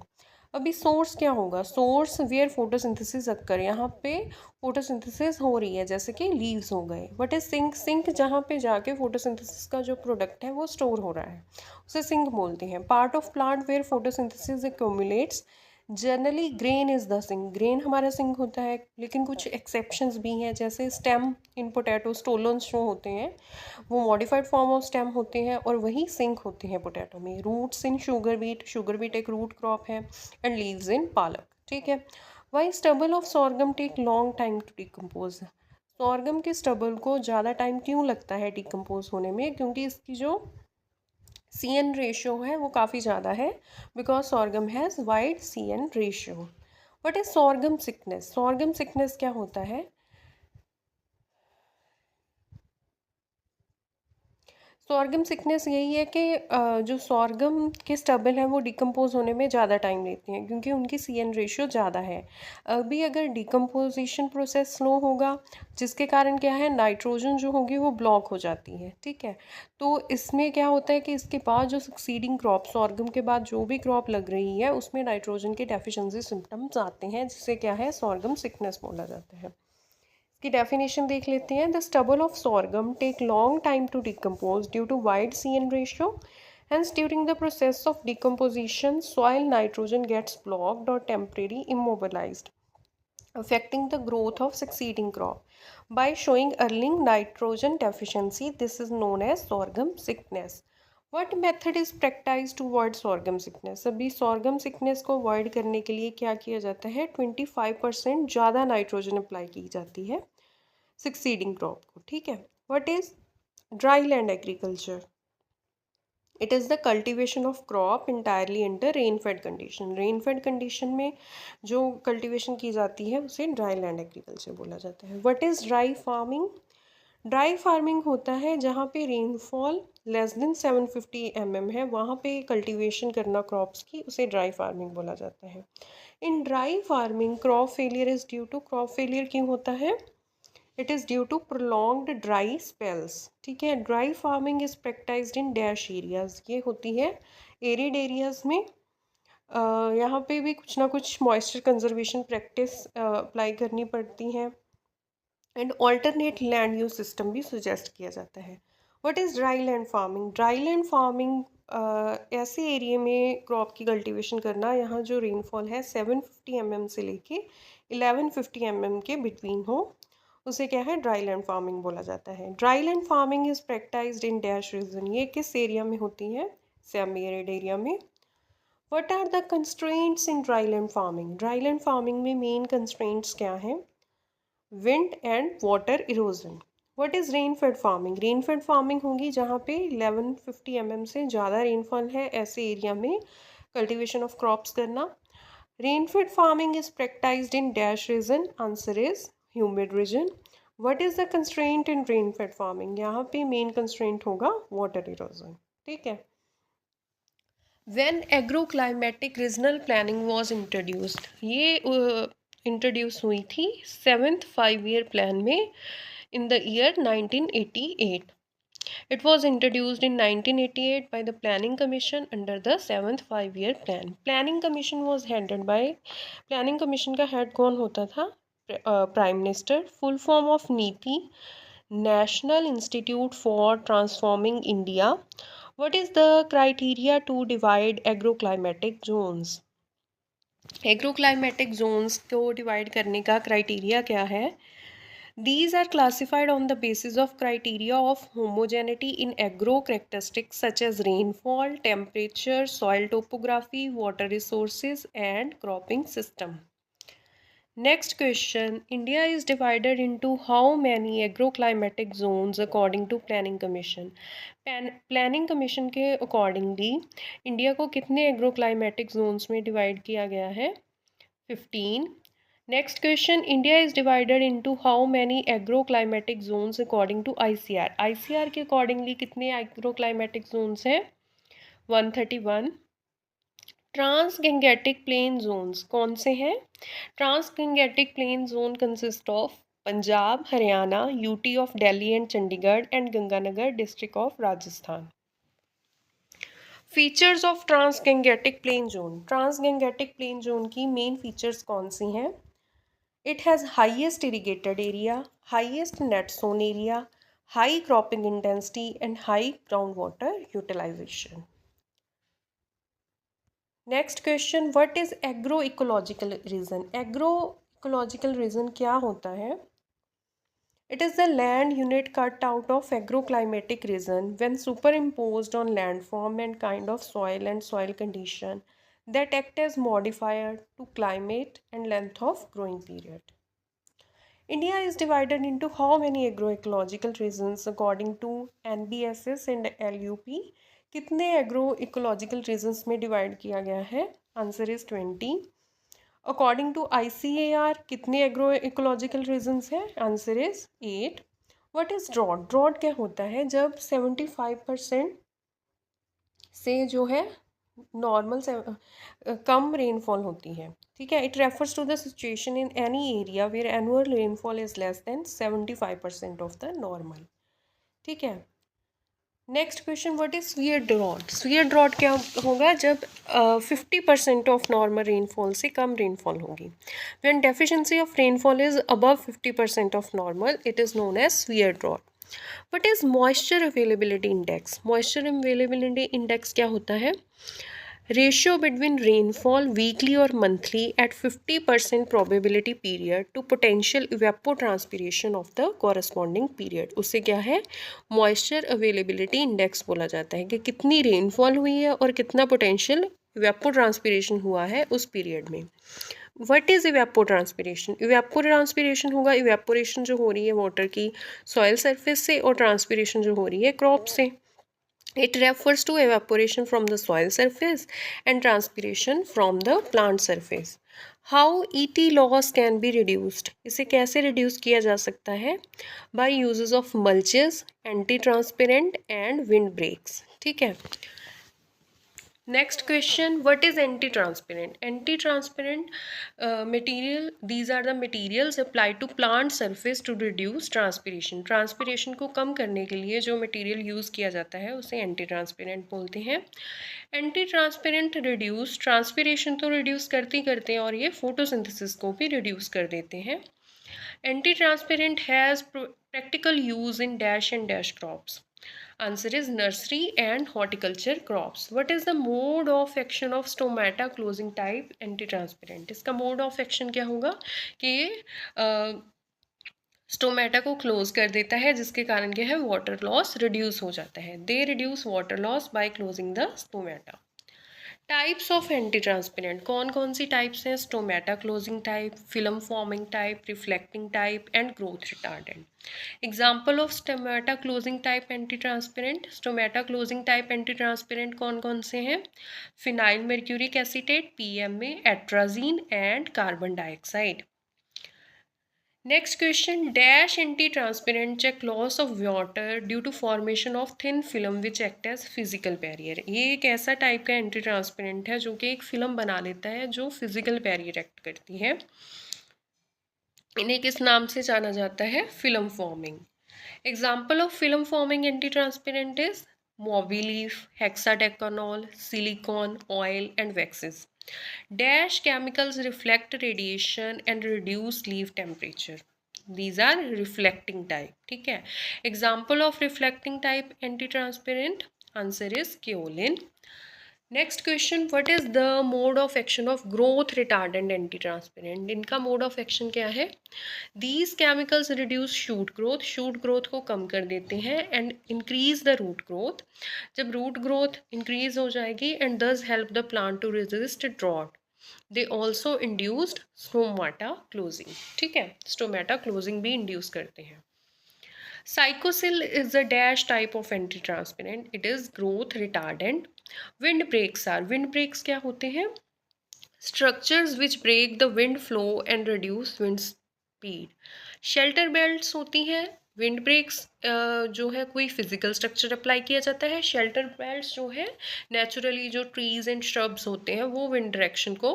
अभी सोर्स क्या होगा? सोर्स वेयर फोटोसिंथेसिस अक्कर, यहाँ पे फोटोसिंथेसिस हो रही है, जैसे कि लीव्स हो गए. बट इज सिंक, सिंक जहाँ पे जाके फोटोसिंथेसिस का जो प्रोडक्ट है वो स्टोर हो रहा है, उसे सिंक बोलते हैं. Part of plant where photosynthesis accumulates, generally grain is the sink. Grain हमारा सिंक होता है, लेकिन कुछ एक्सेप्शंस भी हैं, जैसे स्टेम इन पोटैटो, स्टोलन्स जो होते हैं वो मॉडिफाइड फॉर्म ऑफ स्टेम होते हैं और वही सिंक होते हैं पोटैटो में. Roots in sugar beet, sugar beet एक रूट क्रॉप है. And leaves in palak. ठीक है. Why stubble of sorghum take long time to decompose? Sorghum के स्टबल को ज़्यादा टाइम क्यों लगता है डिकम्पोज होने में? क्योंकि इसकी जो CN रेशियो है वो काफ़ी ज़्यादा है, because sorghum has wide CN ratio. What is sorghum sickness? Sorghum sickness क्या होता है? सॉर्गम सिकनेस यही है कि जो सॉर्गम के स्टबल हैं वो डिकम्पोज होने में ज़्यादा टाइम लेते हैं, क्योंकि उनकी CN रेशियो ज़्यादा है. अभी अगर डिकम्पोजिशन प्रोसेस स्लो होगा, जिसके कारण क्या है नाइट्रोजन जो होगी वो ब्लॉक हो जाती है. ठीक है. तो इसमें क्या होता है कि इसके बाद जो सक्सीडिंग क्रॉप, सॉर्गम के बाद जो भी क्रॉप लग रही है उसमें नाइट्रोजन के डेफिशिएंसी सिम्टम्स आते हैं, जिससे क्या है सॉर्गम सिकनेस बोला जाता है. की डेफिनेशन देख लेते हैं. The stubble of sorghum take long time to decompose due to wide CN ratio. Hence, during the process of decomposition, soil nitrogen gets blocked or temporarily immobilized, affecting the growth of succeeding crop. By showing early nitrogen deficiency, this is known as sorghum sickness. What method is practiced to avoid sorghum sickness? अभी sorghum sickness को avoid करने के लिए क्या किया जाता है? 25% ज़्यादा नाइट्रोजन अप्लाई की जाती है सक्सीडिंग क्रॉप को. ठीक है. What is dry land agriculture? It is the cultivation of crop entirely under rain fade condition. Rain fade condition में जो कल्टिवेशन की जाती है उसे ड्राई लैंड एग्रीकल्चर बोला जाता है। What is dry farming? Dry farming होता है जहाँ पे रेनफॉल लेस देन 750 mm है, वहाँ पे कल्टीवेशन करना क्रॉप्स की, उसे ड्राई फार्मिंग बोला जाता है। In dry farming crop failure is due to, crop failure क्यों होता है? It is due to prolonged dry spells. ठीक है, dry farming is practised in dash areas, ये होती है एरिड एरियाज में। यहाँ पे भी कुछ ना कुछ मॉइस्चर कंजर्वेशन प्रैक्टिस अप्लाई करनी पड़ती है and alternate land use system भी सजेस्ट किया जाता है। What is dry land farming? Dry land farming ऐसे एरिया में क्रॉप की कल्टीवेशन करना यहाँ जो रेनफॉल है 750 mm से लेके 1150 mm के बिटवीन हो, उसे क्या है, ड्राई लैंड फार्मिंग बोला जाता है। Dry land farming is practised in dash region, ये किस एरिया में होती है? सेमी एरिड एरिया में। What are the constraints in dry land farming? Dry land farming में मेन कंस्ट्रेंट्स क्या हैं? Wind and water erosion. What is rain fed farming? Rain fed farming होगी जहाँ पे 1150 mm से ज़्यादा रेनफॉल है, ऐसे एरिया में कल्टीवेशन ऑफ क्रॉप्स करना। Rain fed farming is practised in dash region, answer is humid region. What is the constraint in rain fed farming? यहाँ पे मेन कंस्ट्रेंट होगा वाटर इरोजन। ठीक है। When agroclimatic regional planning was introduced, ये introduce हुई थी 7th 5-year plan में in the year 1988. It was introduced in 1988 by the Planning Commission under the 7th 5-year plan. Planning Commission was headed by, Planning Commission का head कौन होता था? Prime Minister. Full form of नीति, National Institute for Transforming India. What is the criteria to divide agroclimatic zones? Agroclimatic Jones को divide करने का criteria क्या है? These are classified on the basis of criteria of homogeneity in agro characteristics such as rainfall, temperature, soil topography, water resources, and cropping system. Next question. India is divided into how many agroclimatic zones according to Planning Commission? Planning commission के accordingly India को कितने agroclimatic Jones में divide किया गया है? 15. Next question. India is divided into how many agroclimatic zones according to ICR? ICR के accordingly कितने agroclimatic zones हैं? 131. ट्रांसगैंगेटिक प्लेन जोन्स कौन से हैं? Transgangetic plain zone consist of Punjab, Haryana, UT of Delhi and Chandigarh and Ganganagar district of Rajasthan. Features of transgangetic plain zone. Transgangetic plain zone की main features कौन सी हैं? It has highest irrigated area, highest net sown area, high cropping intensity and high ground water utilisation. Next question. What is agro ecological region? Agro ecological region क्या होता है? It is the land unit cut out of agroclimatic region when superimposed on landform and kind of soil and soil condition that act as modifier to climate and length of growing period. India is divided into how many agroecological regions according to NBSS and LUP? कितने agro ecological regions में divide किया गया है? Answer is 20. According to ICAR कितने agro ecological regions हैं? Answer is 8. What is drought? Drought क्या होता है? जब 75% से जो है नॉर्मल से कम रेनफॉल होती है। ठीक है, it refers to the situation in any area where annual rainfall is less than 75% of the normal. ठीक है। Next question. What is severe drought? Severe drought क्या होगा? जब 50% ऑफ नॉर्मल रेनफॉल से कम रेनफॉल होगी। When deficiency of rainfall is above 50% of normal, it is known as severe drought. What is moisture availability index? Moisture availability index क्या होता है? Ratio between rainfall weekly और monthly at 50% probability period to potential evapotranspiration of the corresponding period, उसे क्या है? Moisture availability index बोला जाता है कि कितनी रेनफॉल हुई है और कितना पोटेंशियल इवेपोट्रांसपिरेशन हुआ है उस पीरियड में। What is evapotranspiration? इवेपोट्रांसपिरेशन होगा इवेपोरेशन जो हो रही है वाटर की सॉइल सरफेस से और ट्रांसपिरेशन जो हो रही है क्रॉप से। It refers to evaporation from the soil surface and transpiration from the plant surface. How ET loss can be reduced? इसे कैसे reduce किया जा सकता है? By uses of mulches, anti-transparent and wind breaks. ठीक है. Next question, what is anti-transparent? Anti-transparent material, these are the materials applied to plant surface to reduce transpiration. Transpiration को कम करने के लिए जो material use किया जाता है उसे anti-transparent बोलते हैं. Anti-transparent reduce transpiration तो reduce करते हैं और ये photosynthesis को भी reduce कर देते हैं. Anti-transparent has practical use in dash and dash crops. Answer is nursery and horticulture crops. What is the mode of action of stomata closing type anti-transparent? इसका mode of action क्या होगा कि ये स्टोमेटा को close कर देता है जिसके कारण क्या है वाटर लॉस रिड्यूस हो जाता है. They reduce water loss by closing the stomata. Types of anti transparent कौन कौन सी टाइप्स हैं? Stomata closing type, film forming type, reflecting type and growth retardant. Example of stomata closing type anti transparent. Stomata closing type anti transparent कौन कौन से हैं? Phenyl mercuric acetate, PMA, atrazine and carbon dioxide. Next question, dash anti-transparent check loss of water due to formation of thin film which act as physical barrier. ये एक ऐसा type का antitranspirant है जो कि एक फिल्म बना लेता है जो फिजिकल बैरियर एक्ट करती है. इन्हें किस नाम से जाना जाता है? Film forming. Example of film forming anti transparent is Mobileaf, hexadecanol, silicone, oil and waxes. Dash chemicals reflect radiation and reduce leaf temperature. These are reflecting type. ठीक है. Example of reflecting type anti-transparent. Answer is kaolin. Next question, what is the mode of action of growth retardant anti-transparent? इनका mode of action क्या है? These chemicals reduce shoot growth. Shoot growth को कम कर देते हैं and increase the root growth. जब root growth increase हो जाएगी and thus help the plant to resist drought. They also induced stomata closing. ठीक है, stomata closing भी induce करते हैं. Psychosil is a dash type of anti-transparent. It is growth retardant. Wind breaks are, wind breaks क्या होते हैं? Structures which break the wind flow and reduce wind speed. Shelter belts होती हैं. Wind breaks जो है कोई फिजिकल स्ट्रक्चर अप्लाई किया जाता है. शेल्टर बेल्ट्स जो है नेचुरली जो ट्रीज एंड श्रब्स होते हैं वो विंड डायरेक्शन को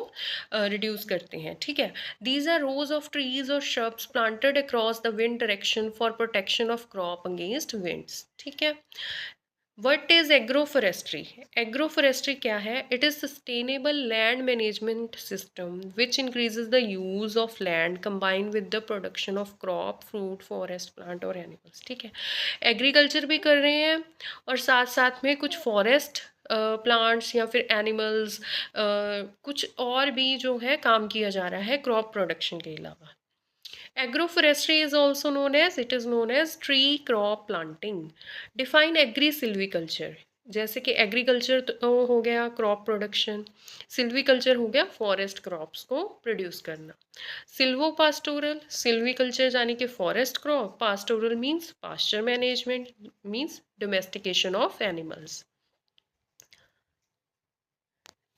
रिड्यूस करते हैं. ठीक है. These are rows of trees और shrubs planted across the wind direction for protection of crop against winds. ठीक है. What is agroforestry? Agroforestry क्या है? It is sustainable land management system which increases the use of land combined with the production of crop, fruit, forest, plant और animals. ठीक है. Agriculture भी कर रहे हैं और साथ साथ में कुछ फॉरेस्ट प्लांट्स या फिर एनिमल्स कुछ और भी जो है काम किया जा रहा है क्रॉप प्रोडक्शन के अलावा. Agroforestry is also known as tree crop planting. Define agri-silviculture. जैसे कि एग्रीकल्चर तो हो गया क्रॉप प्रोडक्शन, सिल्वीकल्चर हो गया फॉरेस्ट क्रॉप्स को प्रोड्यूस करना. सिल्वो पास्टोरल, सिल्वीकल्चर यानी कि forest crop, pastoral means pasture management means domestication of animals.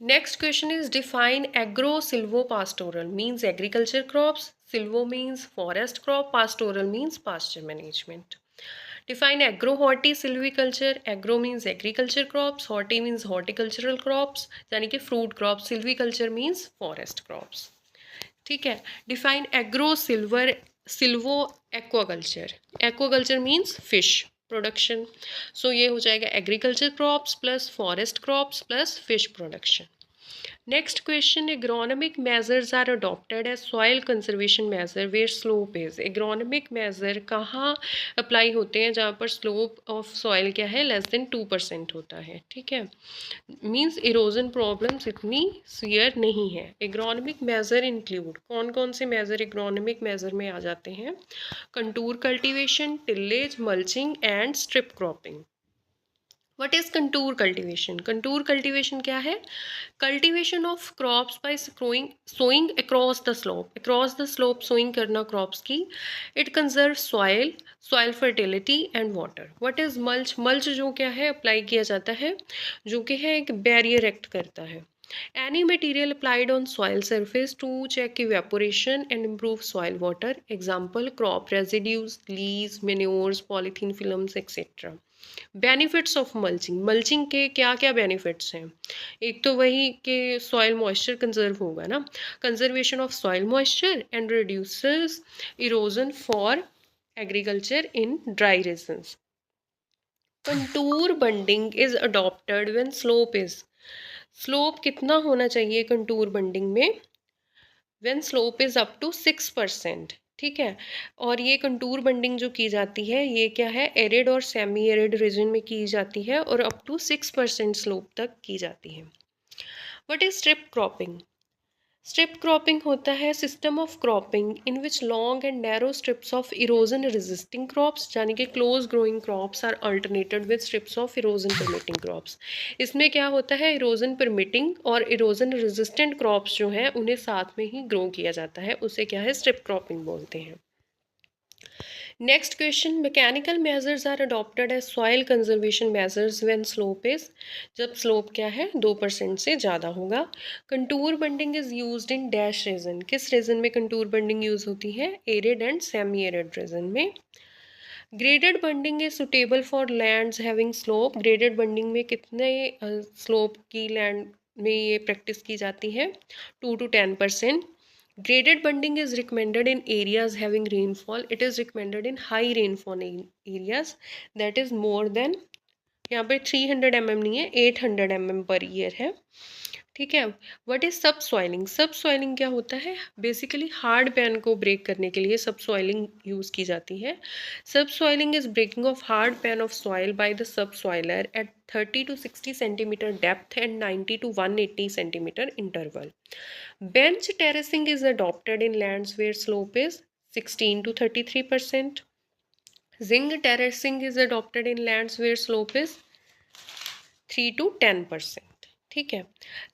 Next question is define agro-silvopastoral means agriculture crops, silvo means forest crop, pastoral means pasture management. Define agro-horti-silviculture. Agro means agriculture crops, horti means horticultural crops यानी कि fruit crops, silviculture means forest crops. ठीक है. Define agro-silvo aquaculture. Aquaculture means fish production. So ये हो जाएगा agriculture crops plus forest crops plus fish production. Next question, agronomic measures are adopted as soil conservation measure where slope is. Agronomic measure कहाँ apply होते हैं जहाँ पर slope of soil क्या है लेस देन 2% होता है. ठीक है. मीन्स इरोजन प्रॉब्लम्स इतनी सीवियर नहीं है. एग्रोनॉमिक मेजर इंक्लूड कौन कौन से मेजर एग्रोनॉमिक मेजर में आ जाते हैं? Contour cultivation, tillage, mulching and strip cropping. What is contour cultivation? Contour cultivation क्या है? Cultivation of crops by sowing across the slope sowing करना क्रॉप्स की। It conserve soil fertility and water. What is mulch? Mulch जो क्या है, apply किया जाता है, जो कि है एक बैरियर एक्ट करता है। Any material applied on soil surface to check evaporation and improve soil water. Example, crop residues, leaves, manures, polythene films, etc. Benefits of mulching. Mulching के क्या क्या बेनिफिट्स हैं? एक तो वही कि सॉइल मॉइस्चर कंजर्व होगा ना, conservation of soil moisture and reduces erosion for agriculture in dry regions. Contour bunding is adopted when slope कितना होना चाहिए कंटूर बंडिंग में? When slope is up to 6%। ठीक है। और ये कंटूर बंडिंग जो की जाती है, ये क्या है, एरिड और सेमी एरिड रीजन में की जाती है और अप टू 6% स्लोप तक की जाती है। What is strip cropping? Strip cropping होता है system of cropping in which long and narrow strips of erosion resisting crops, यानी कि close growing crops are alternated with strips of erosion permitting crops. इसमें क्या होता है, इरोजन परमिटिंग और erosion resistant crops जो हैं उन्हें साथ में ही ग्रो किया जाता है, उसे क्या है, स्ट्रिप क्रॉपिंग बोलते हैं। Next question, mechanical measures are adopted as soil conservation measures when slope is, जब स्लोप क्या है 2% से ज़्यादा होगा। Contour bunding is used in dash region, किस रीजन में कंटूर बंडिंग यूज होती है? Arid and semi arid region में। Graded bunding is suitable for lands having slope, graded bunding में कितने स्लोप की लैंड में ये प्रैक्टिस की जाती है? 2 to 10%। Graded bunding is recommended in areas having rainfall. It is recommended in high rainfall areas, that is more than, यहाँ पे 300 mm नहीं है, 800 mm पर ईयर है। ठीक है। व्हाट इज सब सॉइलिंग? सब सॉइलिंग क्या होता है? बेसिकली हार्ड पैन को ब्रेक करने के लिए सब सॉइलिंग यूज की जाती है। Subsoiling is breaking of hard pan of soil by the subsoiler at 30 to 60 centimeter depth and 90 to 180 centimeter interval. Bench terracing is adopted in lands where slope is 16 to 33%. Zinc terracing is adopted in lands where slope is 3 to 10%. ठीक है।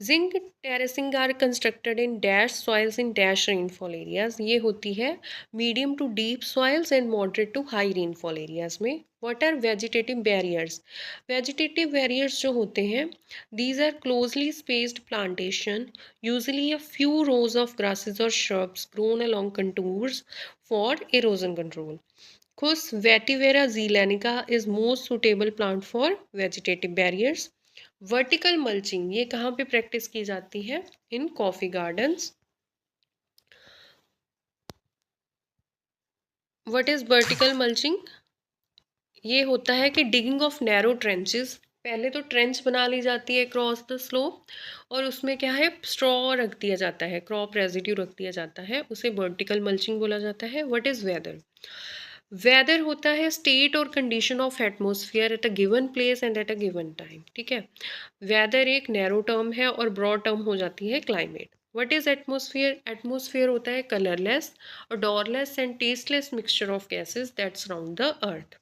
Zingg terracing are constructed in dash soils in dash rainfall areas, ये होती है medium to deep soils and moderate to high rainfall areas में। What are vegetative barriers? Vegetative barriers जो होते हैं, these are closely spaced plantation, usually a few rows of grasses और shrubs grown along contours for erosion control. Cus vetiver zealanica is most suitable plant for vegetative barriers. Vertical mulching, ये कहाँ पे practice की जाती है? In coffee gardens. What is vertical mulching? ये होता है कि डिगिंग ऑफ नैरो ट्रेंचेस, पहले तो ट्रेंच बना ली जाती है क्रॉस द स्लोप और उसमें क्या है, स्ट्रॉ रख दिया जाता है, क्रॉप रेजिड्यू रख दिया जाता है, उसे वर्टिकल मल्चिंग बोला जाता है। What is whether? वेदर होता है स्टेट और condition of atmosphere eight a given place and eight a given time. ठीक है। वेदर एक नैरो टर्म है और ब्रॉड टर्म हो जाती है climate. What is atmosphere? Atmosphere होता है colourless, odorless and tasteless mixture of gases that surround the earth.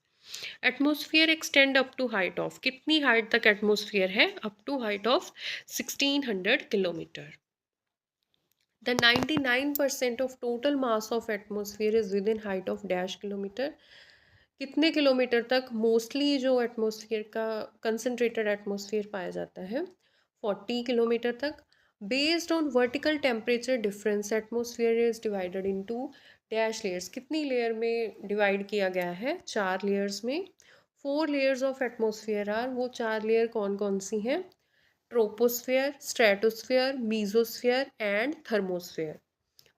Atmosphere extend up to height of, कितनी हाइट तक एटमॉस्फेयर है? Up to height of 1600 kilometre. The 99% of total mass of atmosphere is within height of dash kilometre. कितने kilometre तक mostly जो atmosphere का concentrated atmosphere पाया जाता है? 40 किलोमीटर तक। Based on vertical temperature difference atmosphere is divided into dash layers, कितनी layer में डिवाइड किया गया है? 4 लेयर्स में। 4 लेयर्स ऑफ एटमॉस्फेयर आर, वो 4 लेयर कौन कौन सी हैं? Troposphere, stratosphere, mesosphere and thermosphere.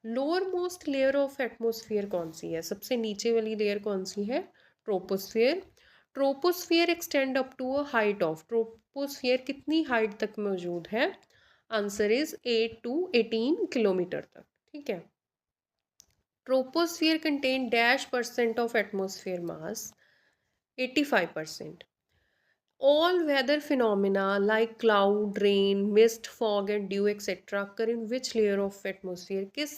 Lower most layer of atmosphere कौन सी है? सबसे नीचे वाली लेयर कौन सी है? Troposphere. Troposphere extend up to a height of, troposphere कितनी हाइट तक मौजूद है? आंसर इज 8 to 18 किलोमीटर तक। ठीक है। Troposphere contain dash percent of atmosphere mass? 85%। All weather phenomena like cloud, rain, mist, fog and dew etc. occur in which layer of atmosphere? किस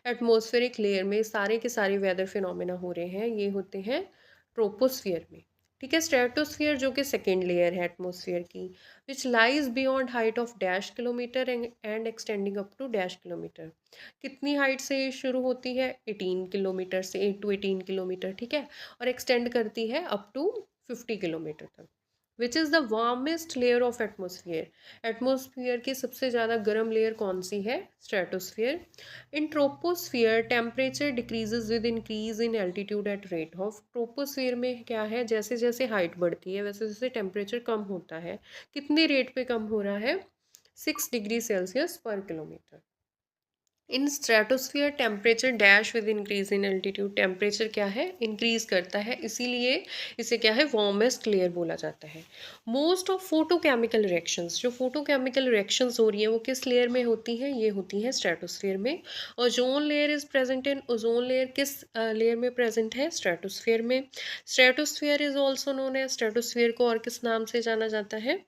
atmospheric layer में सारे के सारे वेदर फिनोमेना हो रहे हैं? ये होते हैं ट्रोपोस्फियर में। ठीक है। स्ट्रेटोस्फियर जो कि सेकेंड लेयर है एटमोसफियर की, which lies beyond height of dash kilometre and extending up to dash kilometre. कितनी हाइट से ये शुरू होती है? 18 किलोमीटर से, 8 to 18 किलोमीटर, ठीक है, और एक्सटेंड करती है अप टू 50 किलोमीटर तक। Which is the warmest layer of atmosphere. Atmosphere की सबसे ज़्यादा गर्म लेयर कौन सी है? Stratosphere. In troposphere temperature decreases with increase in altitude at rate of. Troposphere में क्या है, जैसे जैसे हाइट बढ़ती है वैसे वैसे टेम्परेचर कम होता है। कितने रेट पे कम हो रहा है? 6 डिग्री सेल्सियस पर kilometre. In stratosphere temperature dash with increase in altitude. Temperature क्या है? इंक्रीज करता है, इसीलिए इसे क्या है, वार्मेस्ट लेयर बोला जाता है। मोस्ट ऑफ फोटोकेमिकल रिएक्शंस, जो फोटोकेमिकल रिएक्शंस हो रही हैं वो किस लेयर में होती हैं? ये होती हैं स्ट्रेटोस्फियर में। Ozone layer is present in, ozone layer किस लेयर में प्रेजेंट है? स्ट्रेटोस्फियर में। स्ट्रेटोस्फियर इज ऑल्सो नोन है, स्ट्रेटोस्फियर को और किस नाम से जाना जाता है?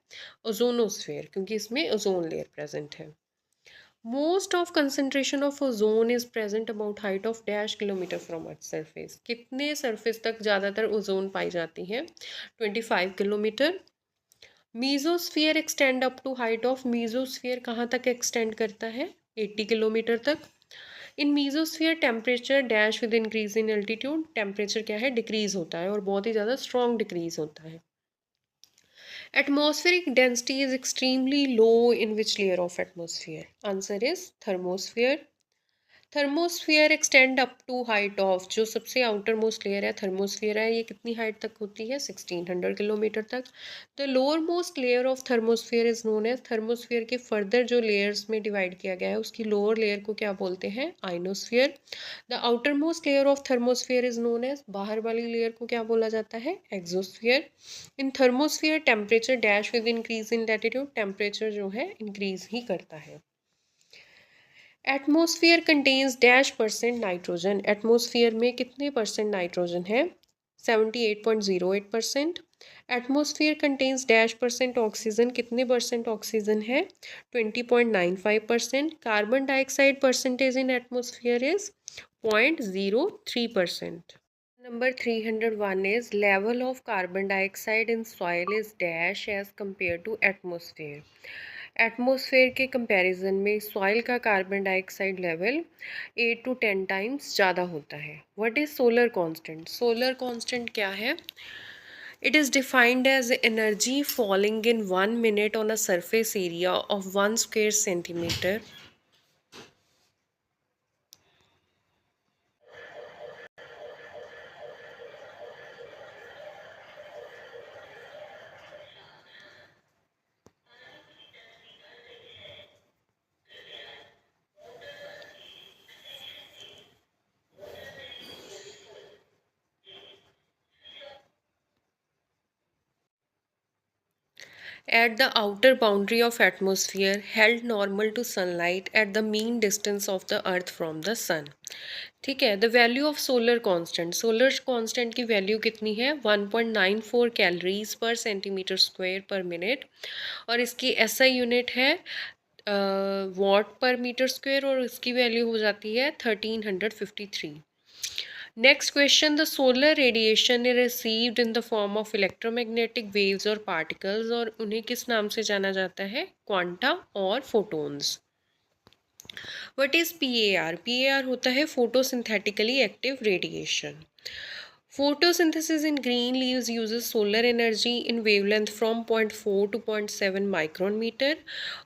ओजोनोस्फियर, क्योंकि इसमें ओजोन लेयर प्रेजेंट है। Most of concentration of ozone is present about height of dash kilometer from earth surface। कितने सरफेस तक ज़्यादातर ओजोन पाई जाती है? 25 kilometre. Mesosphere extend up to height of, mesosphere कहाँ तक एक्सटेंड करता है? 80 किलोमीटर तक। In mesosphere temperature dash with increase in altitude. Temperature क्या है? डिक्रीज होता है, और बहुत ही ज़्यादा स्ट्रॉन्ग डिक्रीज होता है। Atmospheric density is extremely low in which layer of atmosphere? Answer is thermosphere। Thermosphere extend up to height of, जो सबसे आउटर मोस्ट लेयर है थर्मोस्फियर है, ये कितनी हाइट तक होती है? 1600 किलोमीटर तक। The lower most layer of thermosphere is known as, thermosphere के फर्दर जो लेयर्स में डिवाइड किया गया है उसकी लोअर लेयर को क्या बोलते हैं? Ionosphere. The outer most layer of thermosphere is known as, बाहर वाली लेयर को क्या बोला जाता है? Exosphere. In thermosphere temperature dash with increase in latitude, temperature जो है इंक्रीज ही करता है। Atmosphere contains dash percent nitrogen. एटमोसफियर में कितने परसेंट नाइट्रोजन है? 78.08%। Atmosphere contains dash percent oxygen. कितने परसेंट ऑक्सीजन है? 20.95%। Carbon dioxide percentage in atmosphere is 0.03%। Number 301 is level of carbon dioxide in soil is dash as compared to atmosphere। Atmosphere के comparison में soil का carbon dioxide level 8 to 10 times ज़्यादा होता है। What is solar constant? Solar constant क्या है? It is defined as energy falling in 1 minute on a surface area of 1 square centimeter। At the outer boundary of atmosphere held normal to sunlight at the mean distance of the earth from the sun। ठीक है। The value of solar constant, solar constant की value कितनी है? 1.94 calories पर centimetre square पर minute, और इसकी SI unit है वॉट पर मीटर स्क्वायर, और इसकी वैल्यू हो जाती है 1353। Next question, the solar radiation received in the form of electromagnetic waves और पार्टिकल्स, और उन्हें किस नाम से जाना जाता है? क्वांटा और photons. What is PAR? PAR होता है photosynthetically active radiation. Photosynthesis in green leaves uses solar energy in wavelength from 0.4 to 0.7 micron meter,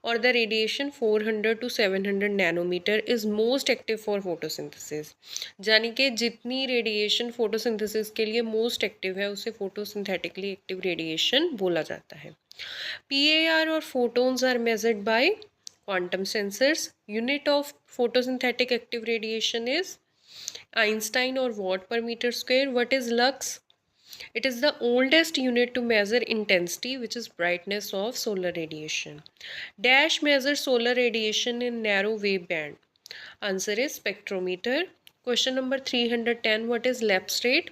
or the radiation 400 to 700 nanometer is most active for photosynthesis। यानी कि जितनी radiation photosynthesis के लिए most active है उसे photosynthetically active radiation बोला जाता है। पीएआर और photons are measured by quantum sensors. Unit of photosynthetic active radiation is Einstein or watt per meter square। What is lux? It is the oldest unit to measure intensity, which is brightness of solar radiation। Dash measures solar radiation in narrow wave band। Answer is spectrometer। Question number 310, what is lapse rate?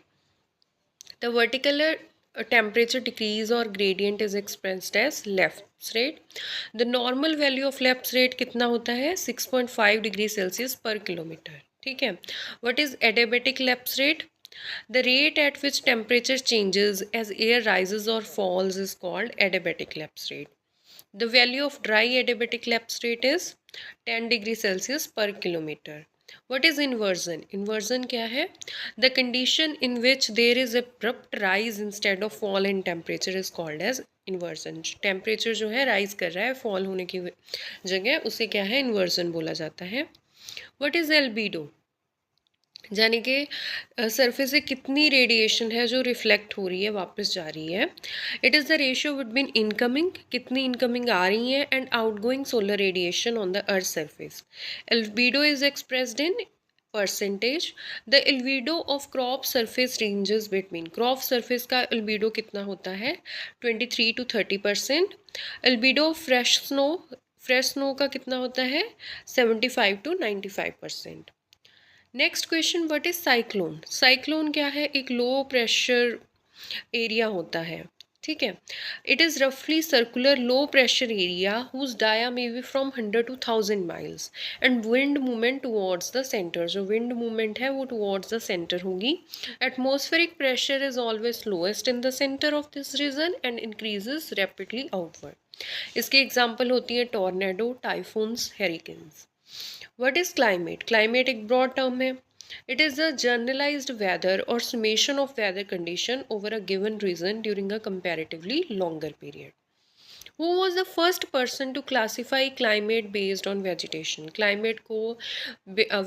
The vertical temperature decrease or gradient is expressed as lapse rate। The normal value of lapse rate कितना होता है? 6.5 degree Celsius पर kilometre. ठीक है। What is adiabatic lapse rate? The rate at which temperature changes as air rises or falls is called adiabatic lapse rate. The value of dry adiabatic lapse rate is 10 degree Celsius per kilometer. What is inversion? Inversion क्या है? The condition in which there is abrupt rise instead of fall in temperature is called as inversion. Temperature जो है rise कर रहा है fall होने की जगह, उसे क्या है? इन्वर्जन बोला जाता है. What is albedo? यानी कि सरफेस से कितनी रेडिएशन है जो रिफ्लेक्ट हो रही है, वापस जा रही है. It is the ratio between incoming, कितनी इनकमिंग आ रही है, and outgoing solar radiation on the earth surface. Albedo is expressed in percentage. The albedo of crop surface ranges between, crop surface का एल्बिडो कितना होता है? 23 to 30%. एल्बिडो फ्रेश स्नो का कितना होता है? 75 to 95%. Next question, what is cyclone? Cyclone क्या है? एक लो प्रेशर एरिया होता है. ठीक है. इट इज़ रफली circular low pressure area whose dia may be from 100 to 1000 miles and wind movement towards the centre. जो विंड मूवमेंट है वो टुवर्ड्स द सेंटर होगी. Atmospheric pressure is always lowest in the centre of this region and increases rapidly outward. इसकी example होती है tornado, typhoons, hurricanes. What is climate? Climate एक broad term है. It is a generalized weather or summation of weather condition over a given region during a comparatively longer period. Who was the first person to classify climate based on vegetation? Climate को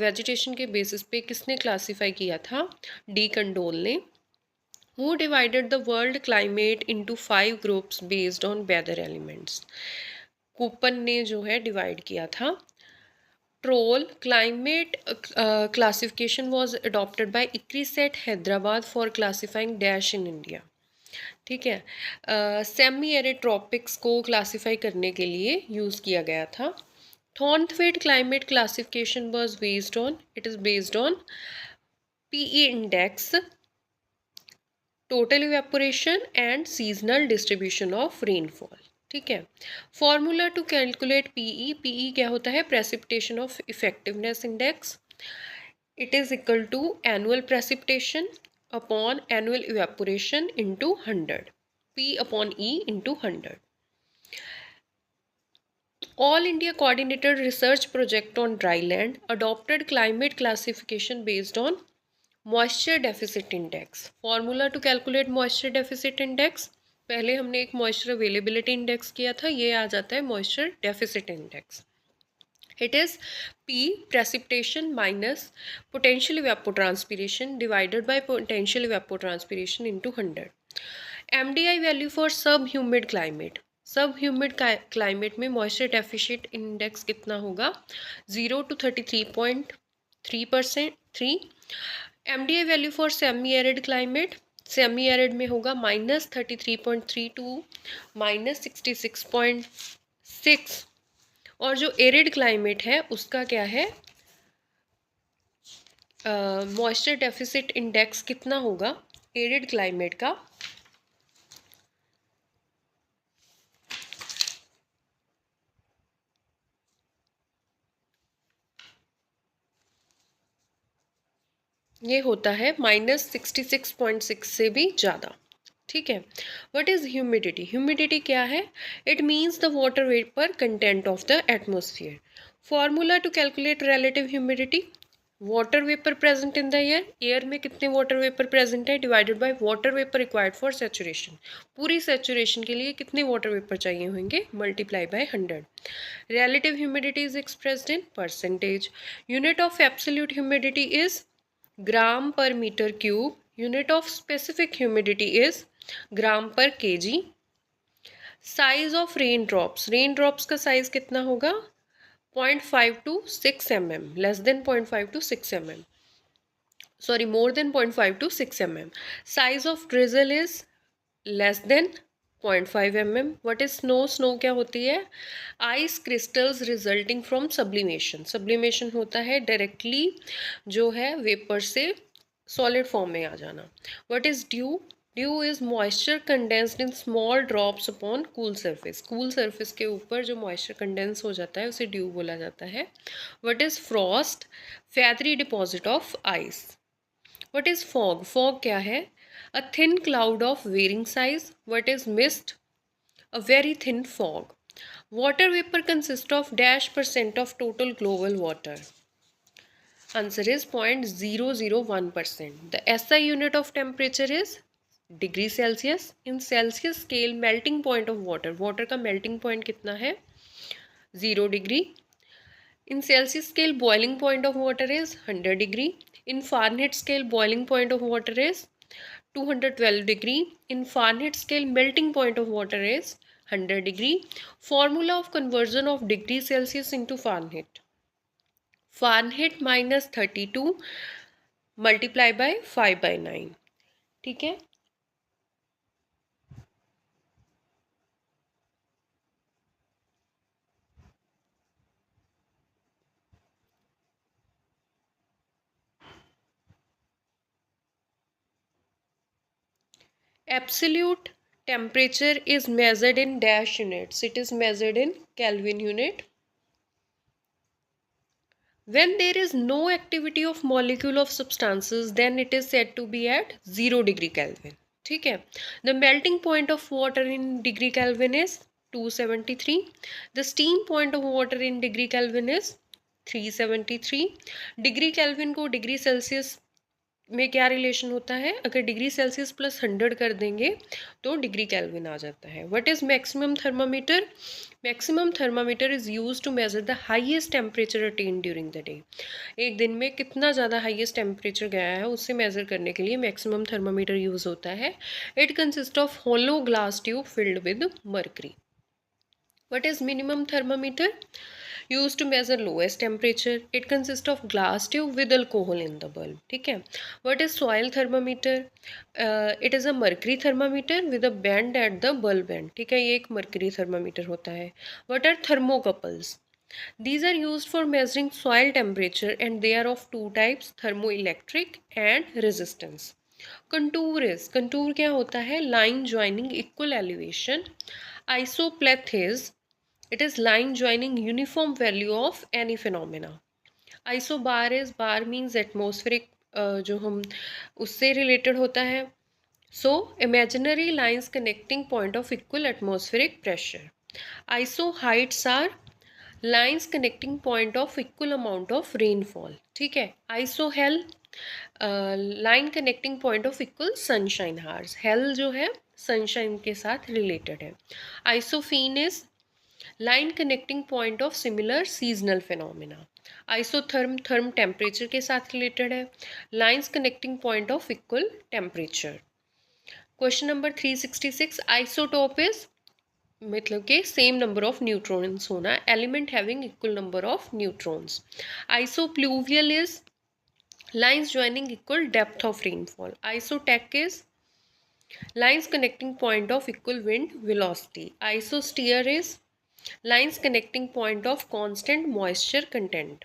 vegetation के basis पे किसने classify किया था? D condole ने. Who divided the world climate into 5 groups based on weather elements? Coupon ने जो है डिवाइड किया था. Troll climate classification was adopted by ICRIS at Hyderabad for classifying dash in India. ठीक है. सेमी एरिड ट्रॉपिक्स को classify करने के लिए यूज़ किया गया था. Thornthwaite climate classification was based on, it is based on PE index, total evaporation and seasonal distribution of rainfall. ठीक है. Formula to calculate PE. PE क्या होता है? Precipitation of effectiveness index. It is equal to annual precipitation upon annual evaporation into 100. P upon E into 100. All India Coordinated Research Project on Dryland adopted climate classification based on moisture deficit index. Formula to calculate moisture deficit index. पहले हमने एक moisture availability index किया था, ये आ जाता है moisture deficit index. It is P precipitation minus potential evapotranspiration divided by potential evapotranspiration into 100. MDI value for सब humid climate. सब ह्यूमिड क्लाइमेट में मॉइस्चर डेफिसिट इंडेक्स कितना होगा? 0 to 33.3%. MDI value for semi arid climate, semi arid में होगा -33.3 to -66.6. और जो arid climate है उसका क्या है? मॉइस्चर डेफिसिट इंडेक्स कितना होगा एरिड क्लाइमेट का? ये होता है -66.6 से भी ज़्यादा. ठीक है. What is humidity? ह्यूमिडिटी क्या है? It means the water vapour content of the atmosphere. Formula to calculate relative humidity. Water vapour present in the air. Air में कितने वाटर वेपर प्रेजेंट है divided by water vapour required for saturation. पूरी saturation के लिए कितने water vapour चाहिए होंगे? Multiply by 100. Relative humidity is expressed in percentage. Unit of absolute humidity is gram per metre cube. Unit of specific humidity is gram पर KG. Size of rain drops. Rain drops का size कितना होगा? 0.5 to 6 mm. Less than 0.5 to 6 mm. Sorry, more than 0.5 to 6 mm. Size of drizzle is less then 0.5 mm. What is snow? Snow क्या होती है? Ice crystals resulting from sublimation. Sublimation होता है directly जो है वेपर से सॉलिड फॉर्म में आ जाना. What is due? Due is moisture condensed in small drops upon cool surface. Cool surface के ऊपर जो मॉइस्चर कंडेंस हो जाता है उसे ड्यू बोला जाता है. What is frost? Feathery deposit of ice. What is fog? Fog क्या है? A thin cloud of varying size. What is mist? A very thin fog. Water vapour consist of dash percent of total global water. Answer is 0.001%. The SI unit of temperature is degree Celsius. In Celsius scale melting point of water. Water का melting point कितना है? 0 degree. In Celsius scale boiling point of water is 100 degree. In Fahrenheit scale boiling point of water is 212 degree. In Fahrenheit scale melting point of water is 100 degree. Formula of conversion of degree Celsius into Fahrenheit. Fahrenheit -32 multiply by 5/9. ठीक है. Absolute temperature is measured in dash units. It is measured in Kelvin unit. When there is no activity of molecule of substances, then it is said to be at 0 degree Kelvin. ठीक है. The melting point of water in degree Kelvin is 273. The steam point of water in degree Kelvin is 373. Degree kelvin को degree Celsius में क्या relation होता है? अगर degree Celsius plus 100 कर देंगे तो डिग्री केल्विन आ जाता है. What is maximum thermometer? Maximum thermometer is use to measure the highest temperature attain during the day. एक दिन में कितना ज़्यादा हाईएस्ट टेम्परेचर गया है उससे मेजर करने के लिए मैक्सिमम थर्मामीटर यूज़ होता है. It consist of hollow glass tube filled with mercury. What is minimum thermometer? Used to measure lowest temperature. It consists of glass tube with alcohol in the bulb. ठीक है. What is soil thermometer? It is a mercury thermometer with a bend at the bulb end. ठीक है, ये एक mercury thermometer होता है. What are thermocouples? These are used for measuring soil temperature and they are of two types, thermoelectric and resistance. Contour क्या होता है? Line joining equal elevation. Isopleth is it is line joining uniform value of any phenomena. Isobar is bar means atmospheric जो हम उससे related होता है. So imaginary lines connecting point of equal atmospheric pressure. Iso heights are lines connecting point of equal amount of rainfall. ठीक है. Iso hell line connecting point of equal sunshine hours. Hell जो है sunshine के साथ related है. Isophene is line connecting point of similar seasonal phenomena. Isotherm temperature के साथ related है. Lines connecting point of equal temperature. Question number 366. Isotope is मतलब कि सेम नंबर ऑफ न्यूट्रॉन्स होना. Element having equal number of neutrons. Isopluvial is lines joining equal depth of rainfall. Isotach is lines connecting point of equal wind velocity. Isostere is lines connecting point of constant moisture content.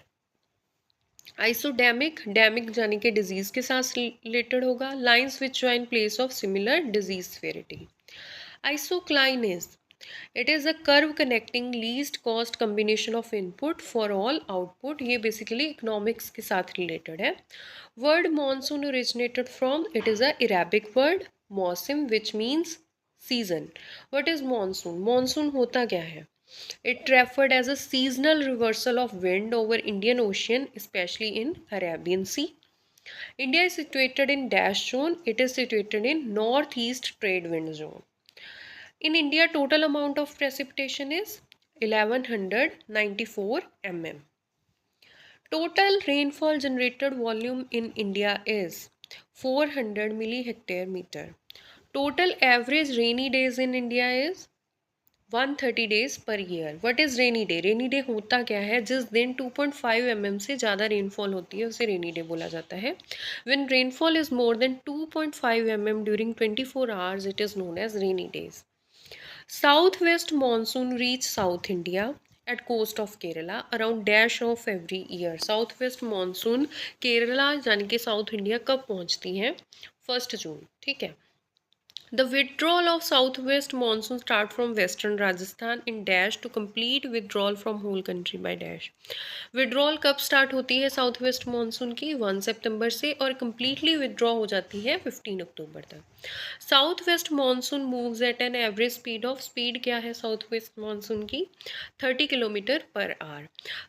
Isodemic demic यानी कि disease के साथ related होगा. Lines which join place of similar disease severity. Isocline is it is a curve connecting least cost combination of input for all output. ये basically economics के साथ related है. Word monsoon originated from it is a Arabic word मौसम which means season. What is monsoon? Monsoon होता क्या है? It referred as a seasonal reversal of wind over Indian Ocean, especially in Arabian Sea. India is situated in dash zone. It is situated in northeast trade wind zone. In India, total amount of precipitation is 1194 mm. Total rainfall generated volume in India is 400 millihectare meter. Total average rainy days in India is 130 days per year. What is rainy day? Rainy day होता क्या है? जिस दिन 2.5 mm से ज़्यादा rainfall होती है उसे रेनी डे बोला जाता है. When rainfall is more than 2.5 mm during 24 hours, it is known as rainy days. Southwest monsoon reach South India at coast of Kerala around dash of every year. Southwest monsoon Kerala यानी कि south India कब पहुंचती हैं? 1 जून. ठीक है. The withdrawal of southwest monsoon start from western Rajasthan in dash to complete withdrawal from whole country by dash. Withdrawal कब start होती है साउथ वेस्ट मानसून की? 1 सितंबर से, और कम्प्लीटली विड्रॉ हो जाती है 15 अक्टूबर तक। South west monsoon moves at an average speed of, speed क्या है साउथ वेस्ट मानसून की? 30 kilometre per hour.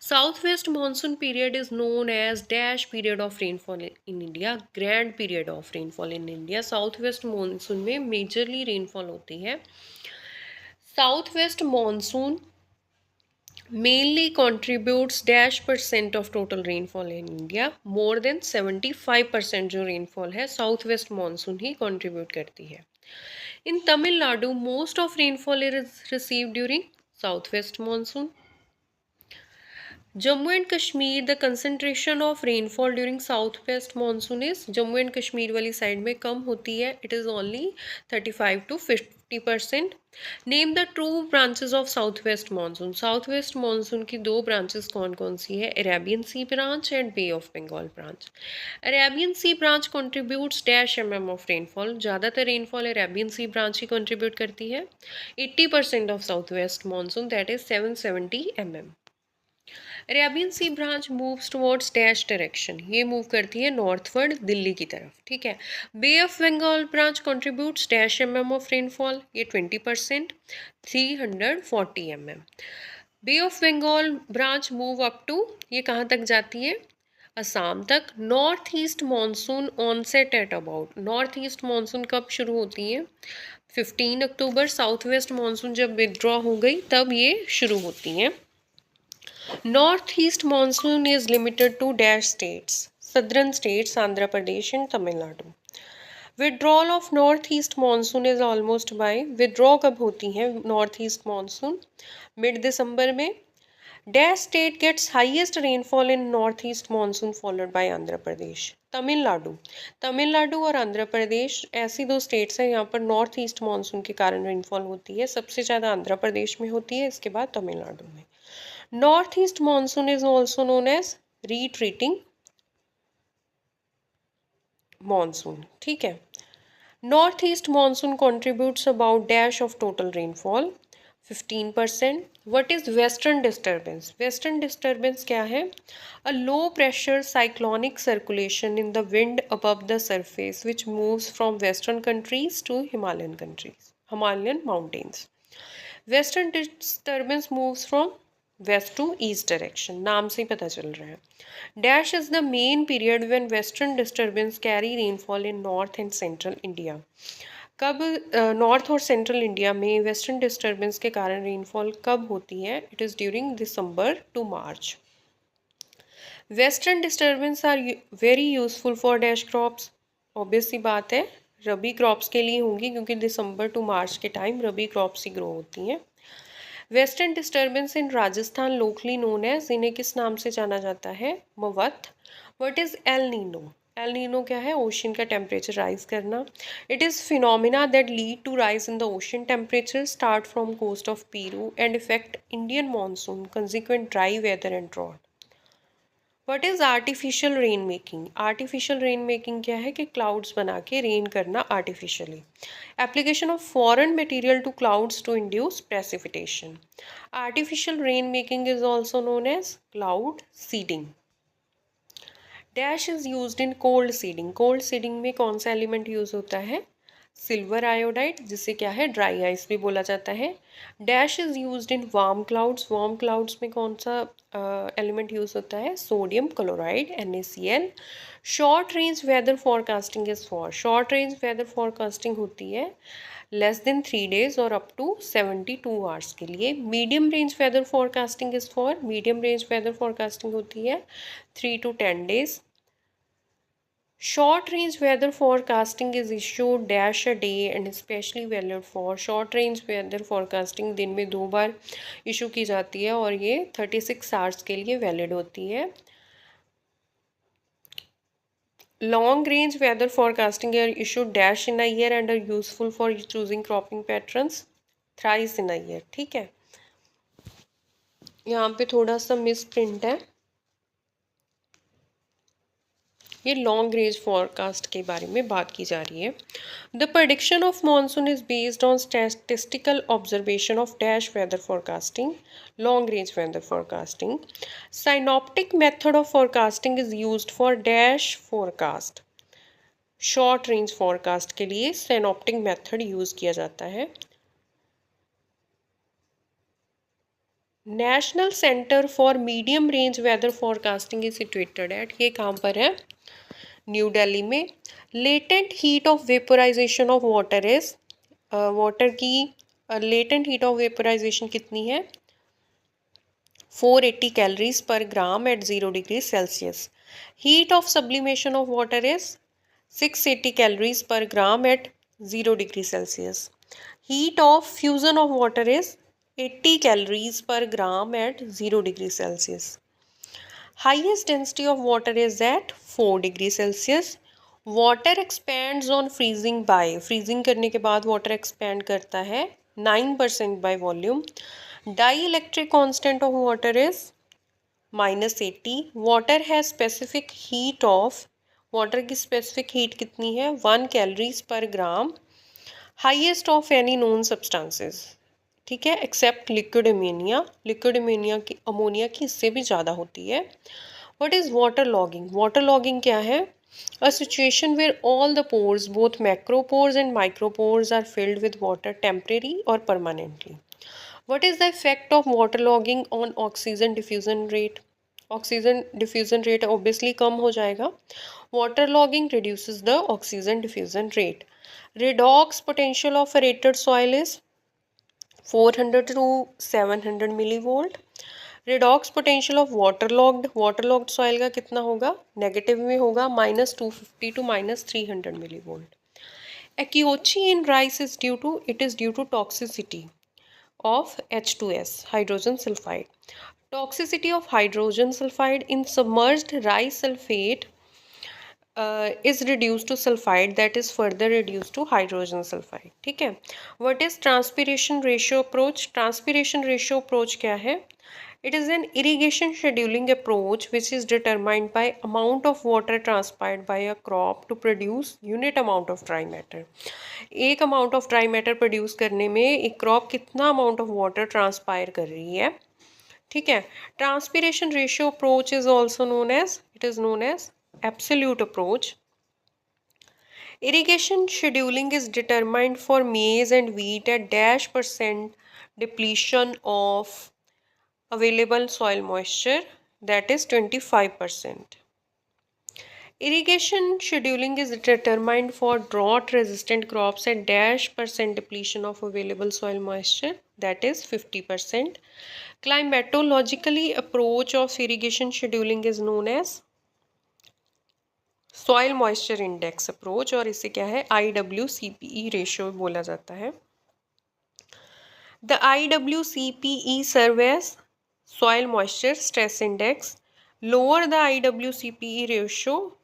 South west monsoon period is known as dash period of rainfall in India, grand period of rainfall in India. South west monsoon में majorly rainfall होती है। South west monsoon mainly contributes dash percent of total rainfall in India. More than 75% जो rainfall है south west monsoon ही contribute करती है। In Tamil Nadu, most of rainfall is received during southwest monsoon. Jammu and Kashmir, the concentration of rainfall during southwest monsoon is, Jammu and Kashmir वाली side में कम होती है, it is only 35 to 50%. Name the two branches of south west monsoon. South west monsoon की दो branches कौन कौन सी है? Arabian Sea branch and Bay of Bengal branch. Arabian Sea branch contributes dash mm of rainfall, ज़्यादातर rainfall Arabian Sea branch ही contribute करती है। 80% of south west monsoon, that is 770 mm। Arabian Sea branch moves towards dash direction, ये move करती है northward Delhi की तरफ, ठीक है। Bay of Bengal branch contributes dash mm of rainfall, ये 20%, 340 mm। Bay of Bengal branch move up to, ये कहाँ तक जाती है? असम तक। North east monsoon onset at about, north east monsoon कब शुरू होती है? 15 अक्टूबर। साउथ वेस्ट मानसून जब विदड्रॉ हो गई तब ये शुरू होती हैं। Northeast monsoon is limited to dash states, southern states Andhra Pradesh and Tamil Nadu. Withdrawal of northeast monsoon is almost by, withdraw कब होती है northeast monsoon? Mid दिसंबर में। Dash state gets highest rainfall in northeast monsoon followed by Andhra Pradesh. Tamil Nadu, Tamil Nadu और आंध्र प्रदेश ऐसी दो states हैं यहाँ पर नॉर्थ ईस्ट मानसून के कारण रेनफॉल होती है। सबसे ज़्यादा आंध्र प्रदेश में होती है, इसके बाद तमिलनाडु में। North east monsoon is also known as retreating monsoon, ठीक है। North east monsoon contributes about dash of total rainfall, 15%। What is western disturbance? Western disturbance क्या है? A low pressure cyclonic circulation in the wind above the surface which moves from western countries to Himalayan countries, Himalayan mountains. Western disturbance moves from west to east direction, नाम से ही पता चल रहा है। Dash is the main period when western disturbance carry rainfall in north and central India. कब north और central India में वेस्टर्न डिस्टर्बेंस के कारण रेनफॉल कब होती है? It is during December to March. Western disturbance are very useful for dash crops, obvious सी बात है रबी क्रॉप्स के लिए होंगी क्योंकि दिसंबर टू मार्च के टाइम रबी क्रॉप्स ही ग्रो होती हैं। Western disturbance in Rajasthan locally known as, इन्हें किस नाम से जाना जाता है? मवत। What is El Nino? El Nino क्या है? ओशन का टेम्परेचर राइज करना। It is phenomena that lead to rise in the ocean temperature, start from coast of Peru and effect Indian monsoon, consequent dry weather and drought. What is artificial rain making? Artificial rain making क्या है? कि clouds बना के rain करना artificially. Application of foreign material to clouds to induce precipitation. Artificial rain making is also known as cloud seeding. Dash is used in cold seeding, cold seeding में कौन सा element use होता है? Silver iodide, जिसे क्या है? Dry ice भी बोला जाता है। Dash is used in warm clouds, warm clouds में कौन सा एलिमेंट यूज होता है? Sodium chloride NaCl। Short range weather forecasting is for, short range weather forecasting होती है लेस देन 3 days और अप टू 72 आवर्स के लिए। Medium range weather forecasting is for, medium range weather forecasting होती है 3 to 10 days। Short range weather forecasting is issued dash a day and especially valid for, short range weather forecasting दिन में 2 बार issue की जाती है और ये 36 आवर्स के लिए वैलिड होती है। Long range weather forecasting are issued dash in a year and are useful for choosing cropping patterns thrice in a year, ठीक है। यहाँ पे थोड़ा सा मिस प्रिंट है, ये लॉन्ग रेंज फॉरकास्ट के बारे में बात की जा रही है। The prediction of monsoon is based on statistical observation of dash weather forecasting, long range weather forecasting. Synoptic method of forecasting is used for dash forecast. Short range forecast के लिए साइनॉप्टिक मेथड यूज़ किया जाता है। National centre for medium range weather forecasting is situated at, ये कहाँ पर है? New Delhi में। Latent heat of vaporisation of water is, water की लेटेंट हीट ऑफ वेपोराइजेशन कितनी है? 480 calories per gram at 0 degree Celsius. Heat of sublimation of water is 680 calories per gram at 0 degree Celsius. Heat of fusion of water is 80 calories per gram at 0 degree Celsius. Highest density of water is at 4 degree Celsius. Water expands on freezing by, freezing करने के बाद water expand करता है 9% by volume. Dielectric constant of water is -80। Water has specific heat of, water की specific heat कितनी है? 1 calories per gram. Highest of any known substances, ठीक है, except liquid ammonia, liquid ammonia की इससे भी ज़्यादा होती है। What is water logging? Water logging क्या है? A situation where all the pores, both macropores and micropores are filled with water temporary और permanently. What is the effect of water logging on oxygen diffusion rate? Oxygen diffusion rate obviously कम हो जाएगा। Water logging reduces the oxygen diffusion rate. Redox potential of aerated soil is 400 to 700 millivolt. Redox potential of waterlogged soil का कितना होगा? Negative में होगा, -250 to -300 millivolt. Akiochi in rice is due to, it is due to toxicity of H2S, hydrogen sulfide. Toxicity of hydrogen sulfide in submerged rice sulfate is reduced to sulfide, that is further reduced to hydrogen sulfide. ठीक है। What is transpiration ratio approach? Transpiration ratio approach क्या है? It is an irrigation scheduling approach which is determined by amount of water transpired by a crop to produce unit amount of dry matter. एक amount of dry matter produce करने में एक crop कितना amount of water transpire कर रही है, ठीक है। Transpiration ratio approach is also known as, it is known as absolute approach. Irrigation scheduling is determined for maize and wheat at -% depletion of available soil moisture, that is 25%. Irrigation scheduling is determined for drought resistant crops at -% depletion of available soil moisture, that is 50%. Climatologically approach of irrigation scheduling is known as soil moisture index approach, और इसे क्या है? IWCPE ratio बोला जाता है। The IWCPE serve as soil moisture stress index. Lower the IWCPE ratio,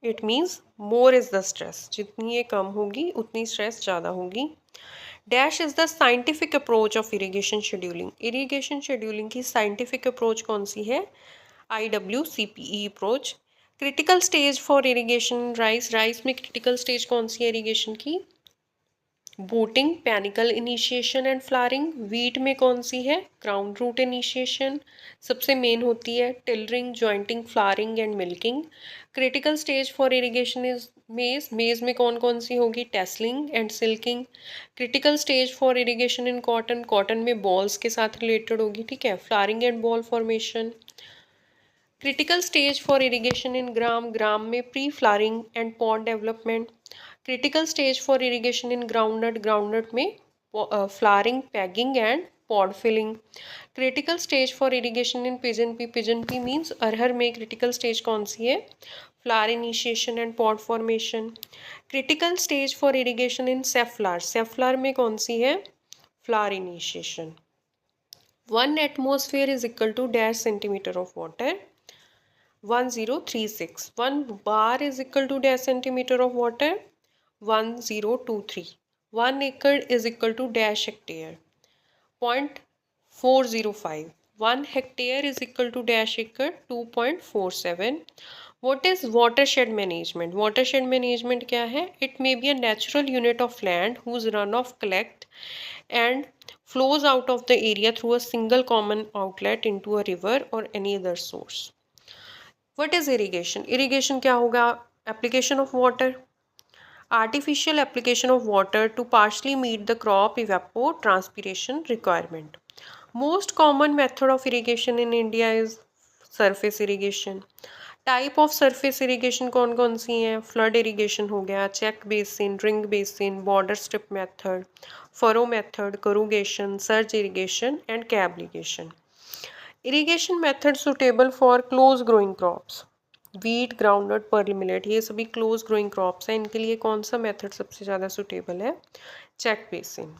it means more is the stress, जितनी ये कम होगी उतनी स्ट्रेस ज़्यादा होगी। Dash is the scientific approach of irrigation scheduling. Irrigation scheduling की साइंटिफिक अप्रोच कौन सी है? IWCPE approach. Critical stage for irrigation rice, rice में क्रिटिकल स्टेज कौन सी है इरिगेशन की? Booting, panicle initiation and flowering. Wheat में कौन सी है? Ground root initiation. सबसे मेन होती है tillering, jointing, flowering and milking. Critical stage for irrigation is maize, maize में कौन कौन सी होगी? Tasselling and silking. Critical stage for irrigation in cotton, cotton में बॉल्स के साथ रिलेटेड होगी, ठीक है, flowering and boll formation. Critical stage for irrigation in gram, gram में pre flowering and pod development. Critical stage for irrigation in groundnut, groundnut में flowering, pegging and pod filling. Critical stage for irrigation in pigeon pea, pigeon pea means अरहर में critical stage कौन सी है? Flower initiation and pod formation. Critical stage for irrigation in safflower, safflower में कौन सी है? Flower initiation. 1 atmosphere is equal to dash centimeter of water, 1036. 1 bar is equal to dash centimeter of water, 1023. 1 acre is equal to dash hectare, 0.405. 1 hectare is equal to dash acre, 2.47. What is watershed management? Watershed management क्या है? It may be a natural unit of land whose runoff collect and flows out of the area through a single common outlet into a river or any other source. What is irrigation? Irrigation क्या होगा? Application of water. Artificial application of water to partially meet the crop evapotranspiration requirement. Most common method of irrigation in India is surface irrigation. Type of surface irrigation कौन कौन सी हैं? Flood irrigation हो गया, check basin, ring basin, border strip method, furrow method, corrugation, surge irrigation and cab irrigation. Irrigation method suitable for close growing crops. Wheat, groundnut, pearl millet, ये सभी close growing crops हैं. इनके लिए कौन सा method सबसे ज़्यादा सुटेबल है? Check basin.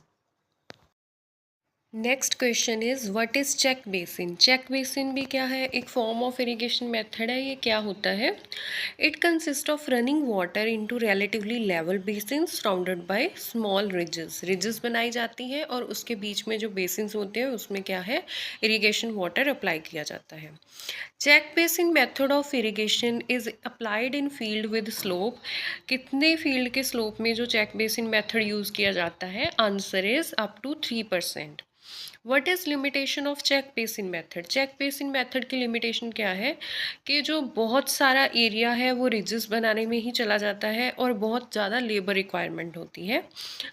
Next question is what is check basin? Check basin भी क्या है? एक फॉर्म ऑफ इरिगेशन मेथड है. ये क्या होता है? It consist of running water into relatively level basin surrounded by small ridges. Ridges बनाई जाती हैं और उसके बीच में जो बेसिन्स होते हैं उसमें क्या है? इरिगेशन वाटर अप्लाई किया जाता है. Check basin method of irrigation is applied in field with slope. कितने फील्ड के स्लोप में जो चेक बेसिन मेथड यूज़ किया जाता है? Answer is up to 3%. What is limitation of check basin method? Check basin method की limitation क्या है? कि जो बहुत सारा एरिया है वो रिजेस बनाने में ही चला जाता है और बहुत ज़्यादा लेबर रिक्वायरमेंट होती है.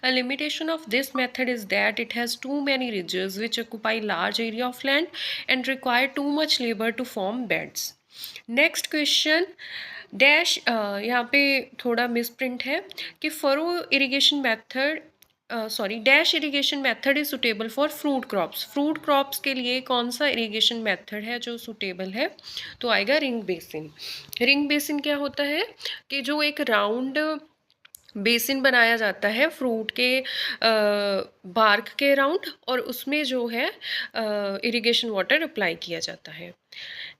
A limitation of this method is that it has too many ridges which occupy large area of land and require too much labour to form beds. Next question dash, यहाँ पे थोड़ा misprint है कि furrow irrigation method dash irrigation method is suitable for fruit crops. Fruit crops के लिए कौन सा irrigation method है जो सुटेबल है? तो आएगा रिंग बेसिन. रिंग बेसिन क्या होता है? कि जो एक राउंड बेसिन बनाया जाता है फ्रूट के बार्क के राउंड और उसमें जो है इरिगेशन वाटर अप्लाई किया जाता है.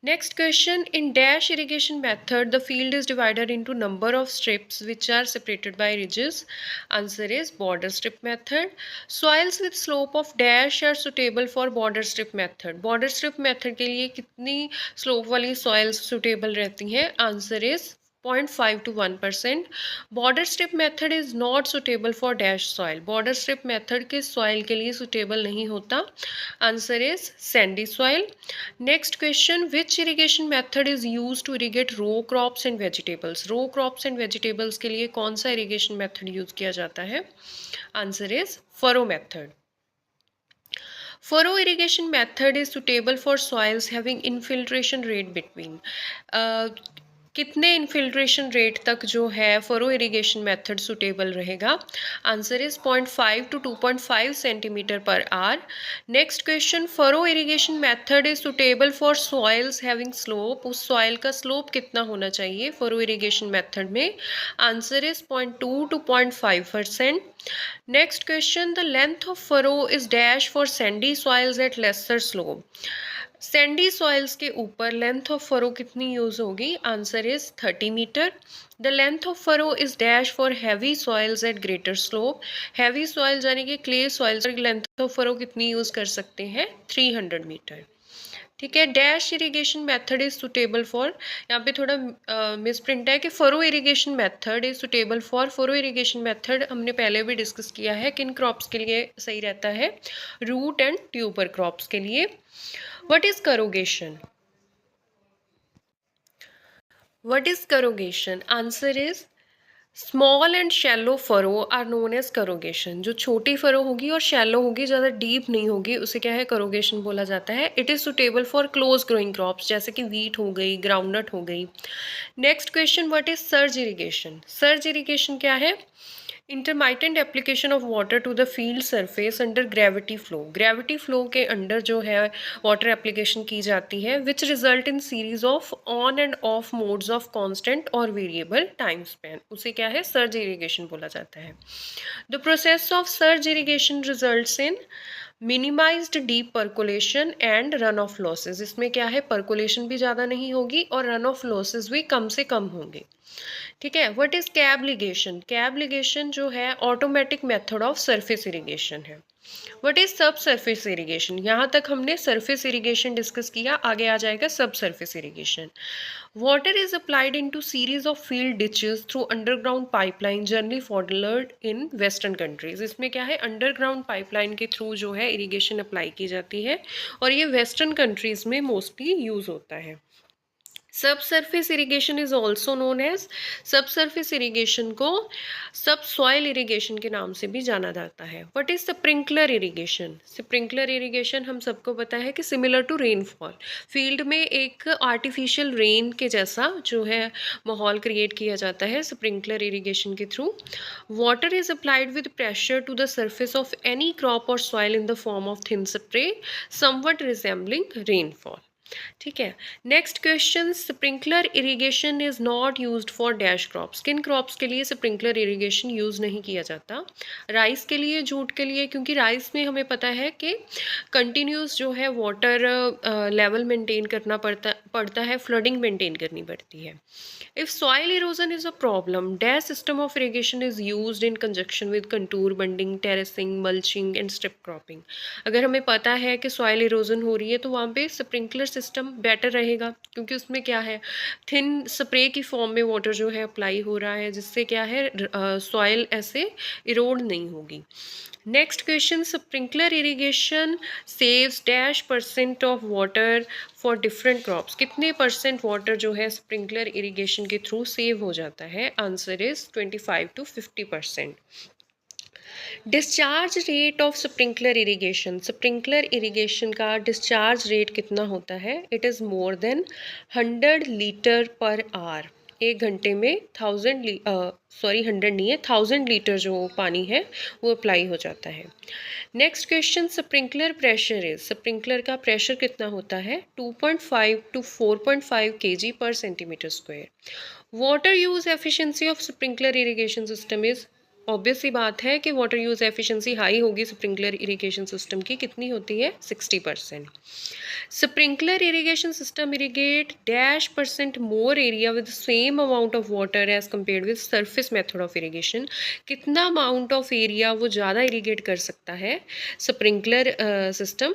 Next question, in dash irrigation method, the field is divided into number of strips which are separated by ridges. Answer is border strip method. Soils with slope of dash are suitable for border strip method. Border strip method के लिए कितनी slope वाली soils suitable रहती हैं? Answer is 0.5 to 1%. Border strip method is not suitable for dash soil. Border strip method के soil के लिए suitable नहीं होता. Answer is sandy soil. Next question, which irrigation method is used to irrigate row crops and vegetables? Row crops and vegetables के लिए कौन सा irrigation method use किया जाता है? Answer is furrow method. Furrow irrigation method is suitable for soils having infiltration rate between कितने infiltration rate तक जो है फरो इरिगेशन मेथड सुटेबल रहेगा? Answer is 0.5 to 2.5 centimetre per hour. Next question, furrow irrigation method is suitable for soils having slope. उस soil का slope कितना होना चाहिए फरो इरिगेशन मेथड में? Answer is 0.2 to 0.5%. Next question, the length of furrow is dash for sandy soils at lesser slope. Sandy soils के ऊपर length of furrow कितनी use होगी? Answer is 30 metre. The length of furrow is dash for heavy soils at greater slope. Heavy soils यानी कि clay soils की length of furrow कितनी use कर सकते हैं? 300 मीटर. ठीक है. Dash irrigation method is suitable for, यहाँ पे थोड़ा मिसप्रिंट है कि furrow irrigation method is suitable for. Furrow irrigation method हमने पहले भी डिस्कस किया है किन क्रॉप्स के लिए सही रहता है? रूट एंड ट्यूबर क्रॉप्स के लिए. What is corrugation? What is corrugation? Answer is small and shallow furrow are known as corrugation. जो छोटी फरो होगी और शैलो होगी, ज़्यादा डीप नहीं होगी, उसे क्या है? करोगेशन बोला जाता है. It is suitable for close growing crops जैसे कि वीट हो गई, ग्राउंडनट हो गई. Next question, what is surge irrigation? Surge irrigation क्या है? Intermittent application of water to the field surface under gravity flow. Gravity flow के अंडर जो है वाटर एप्लीकेशन की जाती है which result in series of on and off modes of constant और variable time span. उसे क्या है? सर्ज इरिगेशन बोला जाता है. The process of surge irrigation results in minimised deep percolation and run of losses. इसमें क्या है? पर्कुलेशन भी ज़्यादा नहीं होगी और रन ऑफ लॉसेज भी कम से कम होंगे. ठीक है. What is cab ligation? Cab ligation जो है automatic method of surface irrigation है. व्हाट इज सब सरफेस इरिगेशन? यहाँ तक हमने सरफेस इरिगेशन डिस्कस किया, आगे आ जाएगा सब surface irrigation. Water is applied into series of field ditches through underground pipeline generally followed in western countries. इसमें क्या है, अंडरग्राउंड पाइपलाइन के थ्रू जो है इरिगेशन अप्लाई की जाती है और ये वेस्टर्न कंट्रीज में मोस्टली यूज होता है। Subsurface irrigation is also known as, subsurface irrigation को सब सॉइल इरिगेशन के नाम से भी जाना जाता है। What is sprinkler irrigation? Sprinkler irrigation हम सबको पता है कि सिमिलर टू रेनफॉल, फील्ड में एक आर्टिफिशियल रेन के जैसा जो है माहौल क्रिएट किया जाता है स्प्रिंकलर इरिगेशन के through. Water is applied with pressure to the surface of any crop or soil in the form of thin spray somewhat resembling rainfall। ठीक है। Next question, sprinkler irrigation is not used for dash crops. किन crops के लिए sprinkler irrigation use नहीं किया जाता? Rice के लिए, जूट के लिए, क्योंकि राइस में हमें पता है कि कंटिन्यूस जो है वाटर लेवल मेंटेन करना पड़ता है, फ्लडिंग मेंटेन करनी पड़ती है। If soil erosion is a problem, dash system of irrigation is used in conjunction with contour bunding, terracing, mulching and strip cropping. अगर हमें पता है कि सॉइल इरोजन हो रही है तो वहाँ पे स्प्रिंकलर सिस्टम बेटर रहेगा, क्योंकि उसमें क्या है, थिन स्प्रे की फॉर्म में वाटर जो है अप्लाई हो रहा है, जिससे क्या है सॉइल ऐसे इरोड नहीं होगी। Next question, sprinkler irrigation saves dash percent of water for different crops. कितने परसेंट वाटर जो है स्प्रिंकलर इरिगेशन के थ्रू सेव हो जाता है? Answer is 25 to 50%। Discharge rate of sprinkler irrigation, sprinkler irrigation का डिस्चार्ज रेट कितना होता है? It is more than 100 litre per hour. एक घंटे में 100 नहीं है, 1000 लीटर जो पानी है वो अप्लाई हो जाता है। Next question, sprinkler pressure is, sprinkler का प्रेशर कितना होता है? 2.5 to 4.5 kg per centimetre square. Water use efficiency of sprinkler irrigation system is, obvious सी बात है कि वाटर यूज एफिशिएंसी हाई होगी स्प्रिंकलर इरिगेशन सिस्टम की। कितनी होती है? 60%। Sprinkler irrigation system irrigate dash percent more area with same amount of water as compared with surface method of irrigation. कितना अमाउंट ऑफ एरिया वो ज़्यादा इरिगेट कर सकता है sprinkler system?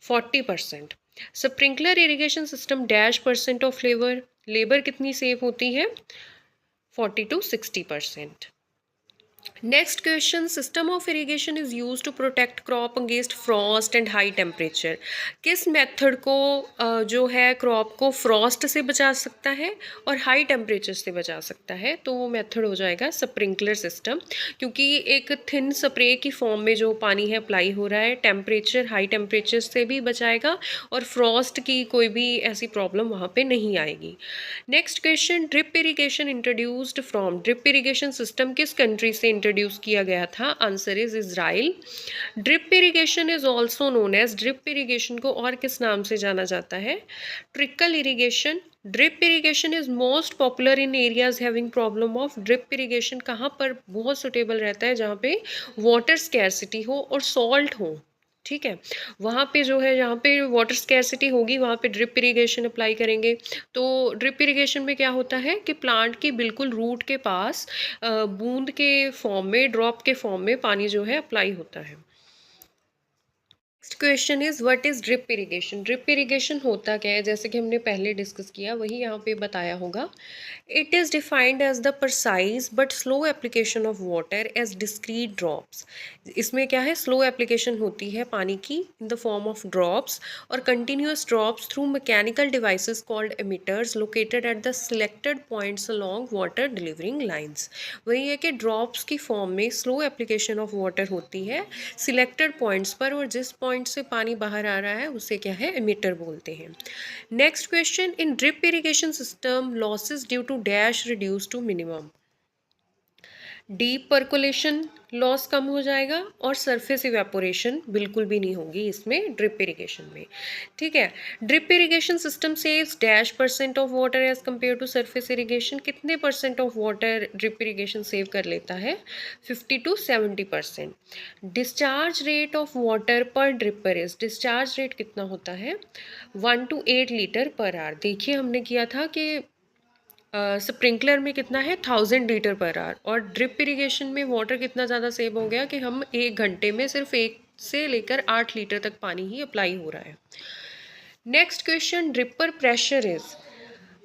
40%। Sprinkler irrigation system dash percent of labour, labour कितनी save होती है? 40 to 60%। Next question, system of irrigation is use to protect crop against frost and high temperature. किस मेथड को जो है क्रॉप को फ्रॉस्ट से बचा सकता है और हाई टेम्परेचर से बचा सकता है? तो वो मेथड हो जाएगा स्प्रिंकलर सिस्टम, क्योंकि एक थिन स्प्रे की फॉर्म में जो पानी है अप्लाई हो रहा है, टेम्परेचर हाई टेम्परेचर से भी बचाएगा और फ्रॉस्ट की कोई भी ऐसी प्रॉब्लम वहाँ पे नहीं आएगी। Next question, drip irrigation introduced from, drip irrigation system किस कंट्री से इंट्रोड्यूस किया गया था? Answer is Israel. Drip irrigation is also known as, drip irrigation को और किस नाम से जाना जाता है? Trickle irrigation. Drip irrigation is most popular in areas having problem of, drip irrigation कहाँ पर बहुत सुटेबल रहता है? जहाँ पे वाटर स्कैरसिटी हो और सॉल्ट हो। ठीक है, वहाँ पे जो है, जहाँ पे वाटर स्कैरसिटी होगी वहाँ पे ड्रिप इरिगेशन अप्लाई करेंगे। तो ड्रिप इरिगेशन में क्या होता है कि प्लांट के बिल्कुल रूट के पास बूंद के फॉर्म में, ड्रॉप के फॉर्म में पानी जो है अप्लाई होता है। Next question is what is drip irrigation? Drip irrigation होता क्या है? जैसे कि हमने पहले डिस्कस किया वही यहाँ पे बताया होगा। It is defined as the precise but slow application of water as discrete drops. इसमें क्या है, स्लो एप्लीकेशन होती है पानी की in the form of drops और continuous drops through mechanical devices called emitters located at the selected points along water delivering lines. वही है कि ड्रॉप्स की फॉर्म में स्लो एप्लीकेशन ऑफ वाटर होती है सिलेक्टेड पॉइंट्स पर, और जिस पॉइंट से पानी बाहर आ रहा है उसे क्या है, एमिटर बोलते हैं। Next question, in drip irrigation system losses due to dash reduce to minimum. Deep percolation loss कम हो जाएगा और सरफेस इवेपोरेशन बिल्कुल भी नहीं होगी इसमें ड्रिप इरिगेशन में। ठीक है, drip irrigation system saves dash percent of water as compare to surface irrigation. कितने percent of water drip irrigation save कर लेता है? 50 to 70%। Discharge rate of water per dripper is, discharge rate कितना होता है? 1 to 8 लीटर पर आवर। देखिए हमने किया था कि स्प्रिंकलर में कितना है, 1000 लीटर पर आवर, और ड्रिप इरिगेशन में वाटर कितना ज़्यादा सेव हो गया कि हम एक घंटे में सिर्फ 1 से लेकर 8 लीटर तक पानी ही अप्लाई हो रहा है। Next question, dripper pressure is,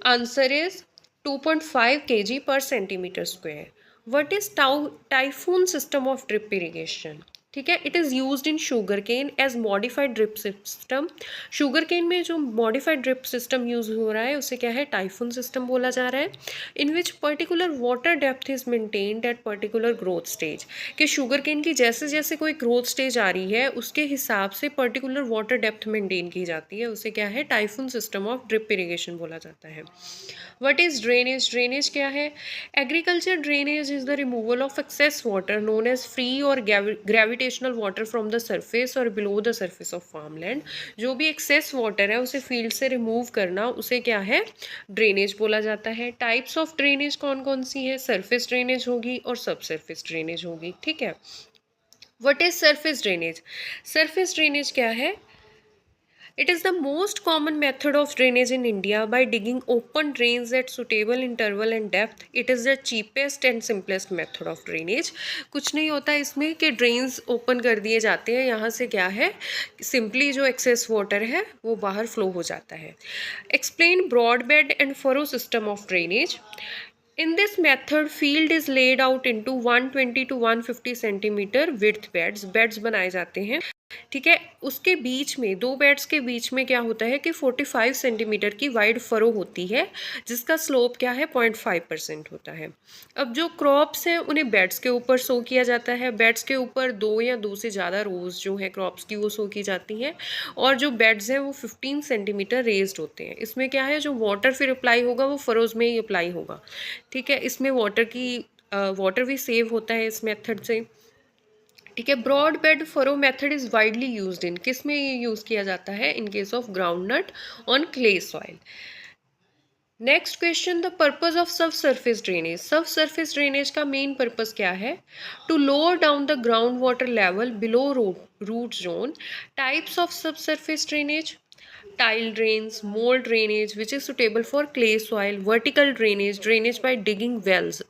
answer is 2.5 kg per centimeter square. What is typhoon system of drip irrigation? ठीक है, it is use in sugarcane as modified drip system. Sugarcane में जो modified drip system use हो रहा है उसे क्या है, टाइफून सिस्टम बोला जा रहा है। In which particular water depth is maintained at particular growth stage, कि शुगर केन की जैसे जैसे कोई ग्रोथ स्टेज आ रही है उसके हिसाब से पर्टिकुलर वाटर डेप्थ मेंटेन की जाती है, उसे क्या है, typhoon system of drip irrigation बोला जाता है। What is drainage? ड्रेनेज क्या है? Agriculture drainage is the removal of excess water known as free और gravitational water from the surface और below the surface of farmland. जो भी एक्सेस वाटर है उसे फील्ड से रिमूव करना, उसे क्या है, ड्रेनेज बोला जाता है। टाइप्स ऑफ ड्रेनेज कौन कौन सी है? सरफेस ड्रेनेज होगी और सब सरफेस ड्रेनेज होगी। ठीक है, what is surface drainage? Surface drainage क्या है? It is the most common method of drainage in India by digging open drains at suitable interval and depth. It is the cheapest and simplest method of drainage. कुछ नहीं होता इसमें कि drains open कर दिए जाते हैं, यहाँ से क्या है, सिंपली जो एक्सेस वाटर है वो बाहर फ्लो हो जाता है। Explain broad bed and furrow system of drainage. In this method, field is laid out into 120 to 150 centimetre width beds. Beds बनाए जाते हैं, ठीक है। उसके बीच में, दो बेड्स के बीच में क्या होता है कि 45 सेंटीमीटर की वाइड फरो होती है, जिसका स्लोप क्या है, 0.5% होता है। अब जो क्रॉप्स हैं उन्हें बेड्स के ऊपर सो किया जाता है। बेड्स के ऊपर दो या दो से ज़्यादा रोज जो है क्रॉप्स की वो सो की जाती हैं, और जो बेड्स हैं वो 15 सेंटीमीटर रेज्ड होते हैं। इसमें क्या है, जो वाटर फिर अप्लाई होगा वो फरोज में ही अप्लाई होगा, ठीक है। इसमें वाटर भी सेव होता है इस मेथड से, ठीक है। Broad bed furrow method is widely used in, किस में ये यूज किया जाता है? In case of groundnut on clay soil. Next question, the purpose of sub surface drainage. Sub surface drainage का मेन पर्पज क्या है? To lower down the ground water level below root zone. Types of sub surface drainage, tile drains, mold drainage which is suitable for clay soil, vertical drainage, drainage by digging wells,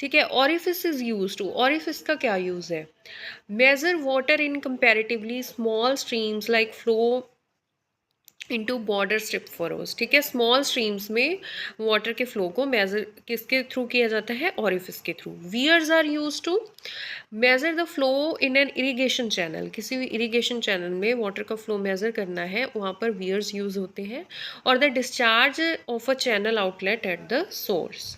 ठीक है। orifice is used to, orifice का क्या use है? measure water in comparatively small streams like flow into border strip furrows, ठीक है। Small streams में water के flow को मेजर किसके थ्रू किया जाता है? ऑरिफिस के through. Weirs are use to measure the flow in an irrigation channel, किसी भी इरीगेशन चैनल में वाटर का फ्लो मेजर करना है, वहाँ पर वियर्स यूज होते हैं। और the discharge of a channel outlet at the source.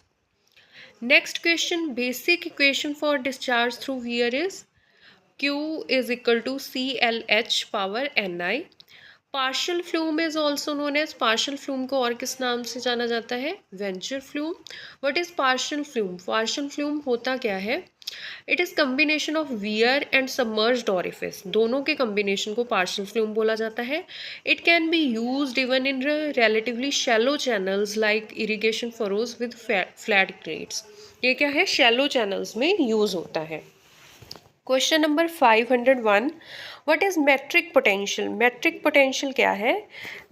Next question, basic equation for discharge through weir is Q is equal to CLH power Ni। Parshall flume is also known as, Parshall flume को और किस नाम से जाना जाता है? Venture flume. What is Parshall flume? Parshall flume होता क्या है? It is combination of weir and submerged orifice, दोनों के कम्बिनेशन को पार्शियल फ्लूम बोला जाता है। It can be used even in relatively shallow channels like irrigation furrows with flat grades. ये क्या है? शैलो चैनल्स में यूज होता है। Question number 501, what is matric potential? Matric potential क्या है?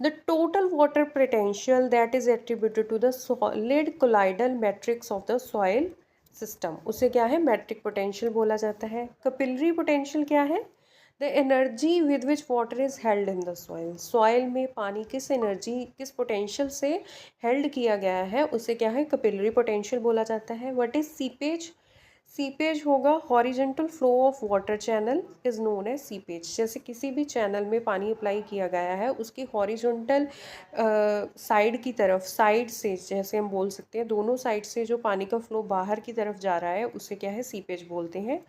The total water potential that is attributed to the solid colloidal matrix of the soil system, उसे क्या है? मेट्रिक पोटेंशियल बोला जाता है। कैपिलरी पोटेंशियल क्या है? The energy with which water is held in the soil, soil में पानी किस एनर्जी, किस पोटेंशियल से हेल्ड किया गया है, उसे क्या है? कैपिलरी पोटेंशियल बोला जाता है। What is seepage? सीपेज होगा horizontal flow of water channel is known as seepage. जैसे किसी भी चैनल में पानी अप्लाई किया गया है, उसकी हॉरिजेंटल साइड की तरफ, साइड से, जैसे हम बोल सकते हैं दोनों साइड से जो पानी का फ्लो बाहर की तरफ जा रहा है उसे क्या है? सीपेज बोलते हैं।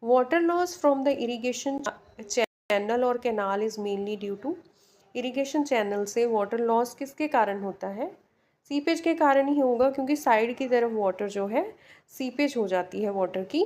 Water loss from the irrigation channel और canal is mainly due to, irrigation channel से वाटर लॉस किसके कारण होता है? सीपेज के कारण ही होगा, क्योंकि साइड की तरफ वाटर जो है सीपेज हो जाती है वाटर की।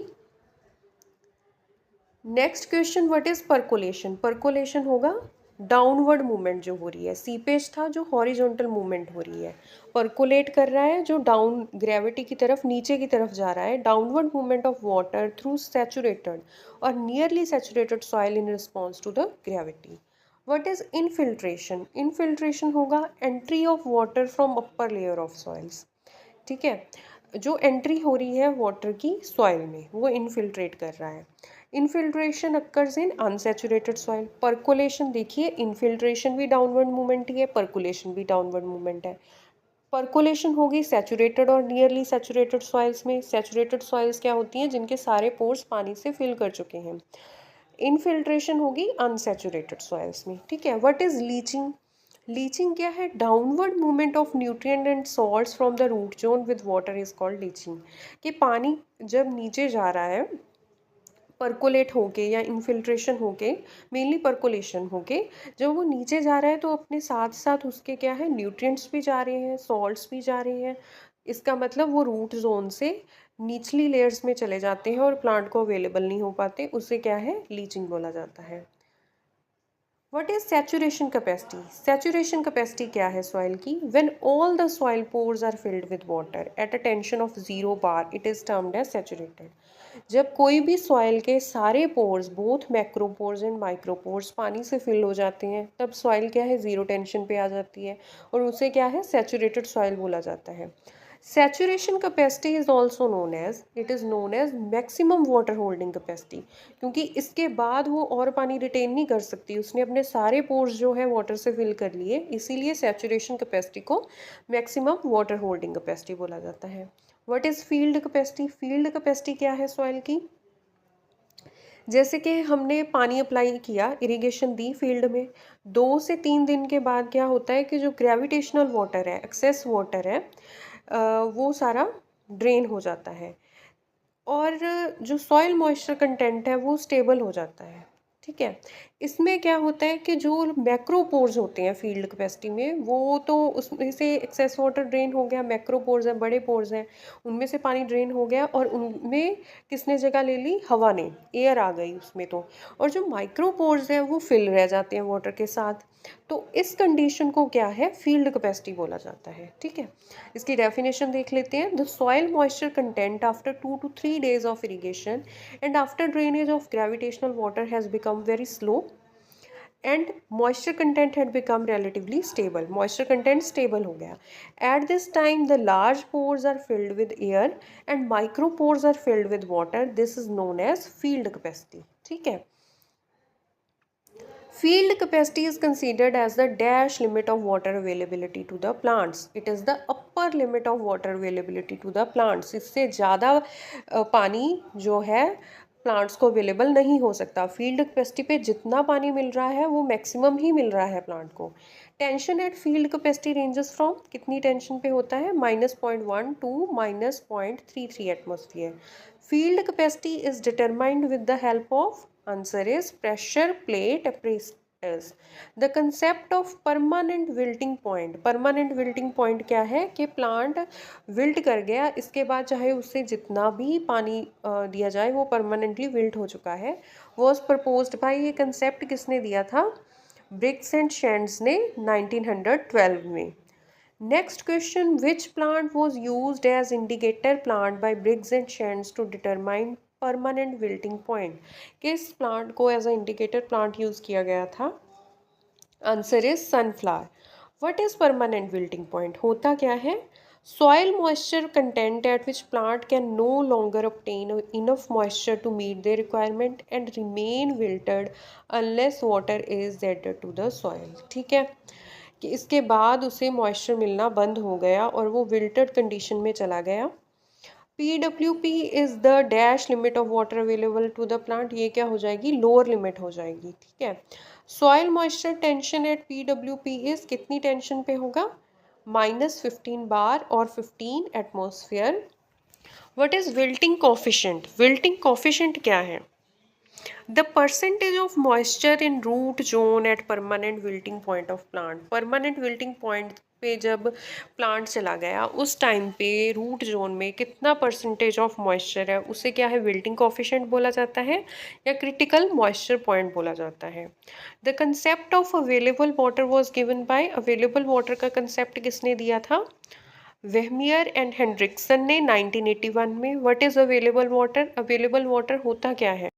Next question, what is percolation? Percolation होगा डाउनवर्ड मूवमेंट जो हो रही है। सीपेज था जो हॉरिजॉन्टल मूवमेंट हो रही है, परकोलेट कर रहा है जो डाउन ग्रेविटी की तरफ, नीचे की तरफ जा रहा है। Downward movement of water through saturated और nearly saturated soil in response to the gravity. What is infiltration? Infiltration होगा entry of water from upper layer of soils, ठीक है। जो एंट्री हो रही है वाटर की सॉइल में वो इनफिल्ट्रेट कर रहा है। इनफिल्ट्रेशन अक्कर्स इन अनसैचुरेटेड सॉइल। पर्कुलेशन देखिए, इनफिल्ट्रेशन भी डाउनवर्ड मूवमेंट ही है, पर्कुलेशन भी डाउनवर्ड मूवमेंट है। पर्कुलेशन होगी सैचुरेटेड और नियरली सैचुरेटेड सॉइल्स में। सैचुरेटेड सॉइल्स क्या होती हैं? जिनके सारे पोर्स पानी से फिल कर चुके हैं। इनफिल्ट्रेशन होगी अनसैचुरेटेड सॉइल्स में। ठीक है। What is leaching? लीचिंग क्या है? Downward movement of nutrient and salts from the root zone with water is called leaching. कि पानी जब नीचे जा रहा है परकोलेट होके या इनफिल्ट्रेशन होके, मेनली परकोलेशन होके, जब वो नीचे जा रहा है तो अपने साथ साथ उसके क्या है, न्यूट्रिएंट्स भी जा रहे हैं, सॉल्ट्स भी जा रहे हैं। इसका मतलब वो रूट जोन से निचली लेयर्स में चले जाते हैं और प्लांट को अवेलेबल नहीं हो पाते। उसे क्या है, लीचिंग बोला जाता है। What is saturation capacity? Saturation capacity क्या है सॉइल की? When all the soil pores are filled with water at a tension of 0 bar, it is termed as saturated. जब कोई भी सॉइल के सारे pores, both macropores and micropores, पानी से फिल हो जाते हैं, तब सॉइल क्या है, जीरो टेंशन पे आ जाती है और उसे क्या है, सैचुरेटेड सॉइल बोला जाता है। Saturation capacity is also known as, it is known as maximum water holding capacity, क्योंकि इसके बाद वो और पानी रिटेन नहीं कर सकती, उसने अपने सारे पोर्स जो है वाटर से फिल कर लिए, इसीलिए सैचुरेशन कैपेसिटी को मैक्सिमम वाटर होल्डिंग कैपेसिटी बोला जाता है। What is field capacity? Field capacity क्या है सॉइल की? जैसे कि हमने पानी अप्लाई किया, इरिगेशन दी फील्ड में, 2 से 3 दिन के बाद क्या होता है कि जो ग्रेविटेशनल वाटर है, एक्सेस वाटर है, वो सारा ड्रेन हो जाता है और जो सॉइल मॉइस्चर कंटेंट है वो स्टेबल हो जाता है। ठीक है। इसमें क्या होता है कि जो मैक्रोपोर्स होते हैं फील्ड कैपेसिटी में, वो तो उसमें से एक्सेस वाटर ड्रेन हो गया, मैक्रोपोर्स हैं, बड़े पोर्स हैं, उनमें से पानी ड्रेन हो गया और उनमें किसने जगह ले ली, हवा ने, एयर आ गई उसमें तो। और जो माइक्रोपोर्स हैं वो फिल रह जाते हैं वाटर के साथ। तो इस कंडीशन को क्या है, फील्ड कैपेसिटी बोला जाता है। ठीक है। इसकी डेफिनेशन देख लेते हैं। The soil moisture content after 2 to 3 days of irrigation and after drainage of gravitational water has become very slow and moisture content had become relatively stable. Moisture content stable हो गया। At this time the large pores are filled with air and micro pores are filled with water. This is known as field capacity. ठीक है। Field capacity is considered as the dash limit of water availability to the plants. It is the upper limit of water availability to the plants. इससे ज़्यादा पानी जो है plants को available नहीं हो सकता। फील्ड कैपेसिटी पे जितना पानी मिल रहा है वो मैक्सिमम ही मिल रहा है प्लांट को। Tension at field capacity ranges from, कितनी टेंशन पे होता है, -0.1 to -0.33 atmosphere. Field capacity is determined with the help of, answer is pressure plate apparatus। The concept of permanent wilting point. Permanent wilting point क्या है कि plant wilt कर गया, इसके बाद चाहे उससे जितना भी पानी दिया जाए वो परमानेंटली विल्ट हो चुका है। वॉज प्रपोज्ड बाय, ये कंसेप्ट किसने दिया था, ब्रिग्स एंड शैंड्स ने 1912 में। Next question, which plant was used as indicator plant by Briggs and Shantz to determine permanent wilting point. किस प्लांट को as a indicator plant use किया गया था, answer is sunflower. What is permanent wilting point, होता क्या है, soil moisture content at which plant can no longer obtain enough moisture to meet their requirement and remain wilted unless water is added to the soil। ठीक है, कि इसके बाद उसे moisture मिलना बंद हो गया और वो विल्टेड कंडीशन में चला गया। PWP is the dash limit of water available to the plant, ये क्या हो जाएगी, लोअर लिमिट हो जाएगी। ठीक है। Soil moisture tension at PWP is, कितनी टेंशन पे होगा, -15 बार और 15 atmosphere. What is wilting coefficient? Wilting coefficient क्या है, the percentage of moisture in root zone at permanent wilting point of plant. Permanent wilting point पे जब plant चला गया उस टाइम पे रूट जोन में कितना परसेंटेज ऑफ मॉइस्चर है, उसे क्या है, विल्टिंग कोफिशिएंट बोला जाता है या क्रिटिकल मॉइस्चर पॉइंट बोला जाता है। The concept of available water was given bye, available water का कंसेप्ट किसने दिया था, वेहमियर एंड हेनरिक्सन ने 1981 में। What is available water? Available water होता क्या है,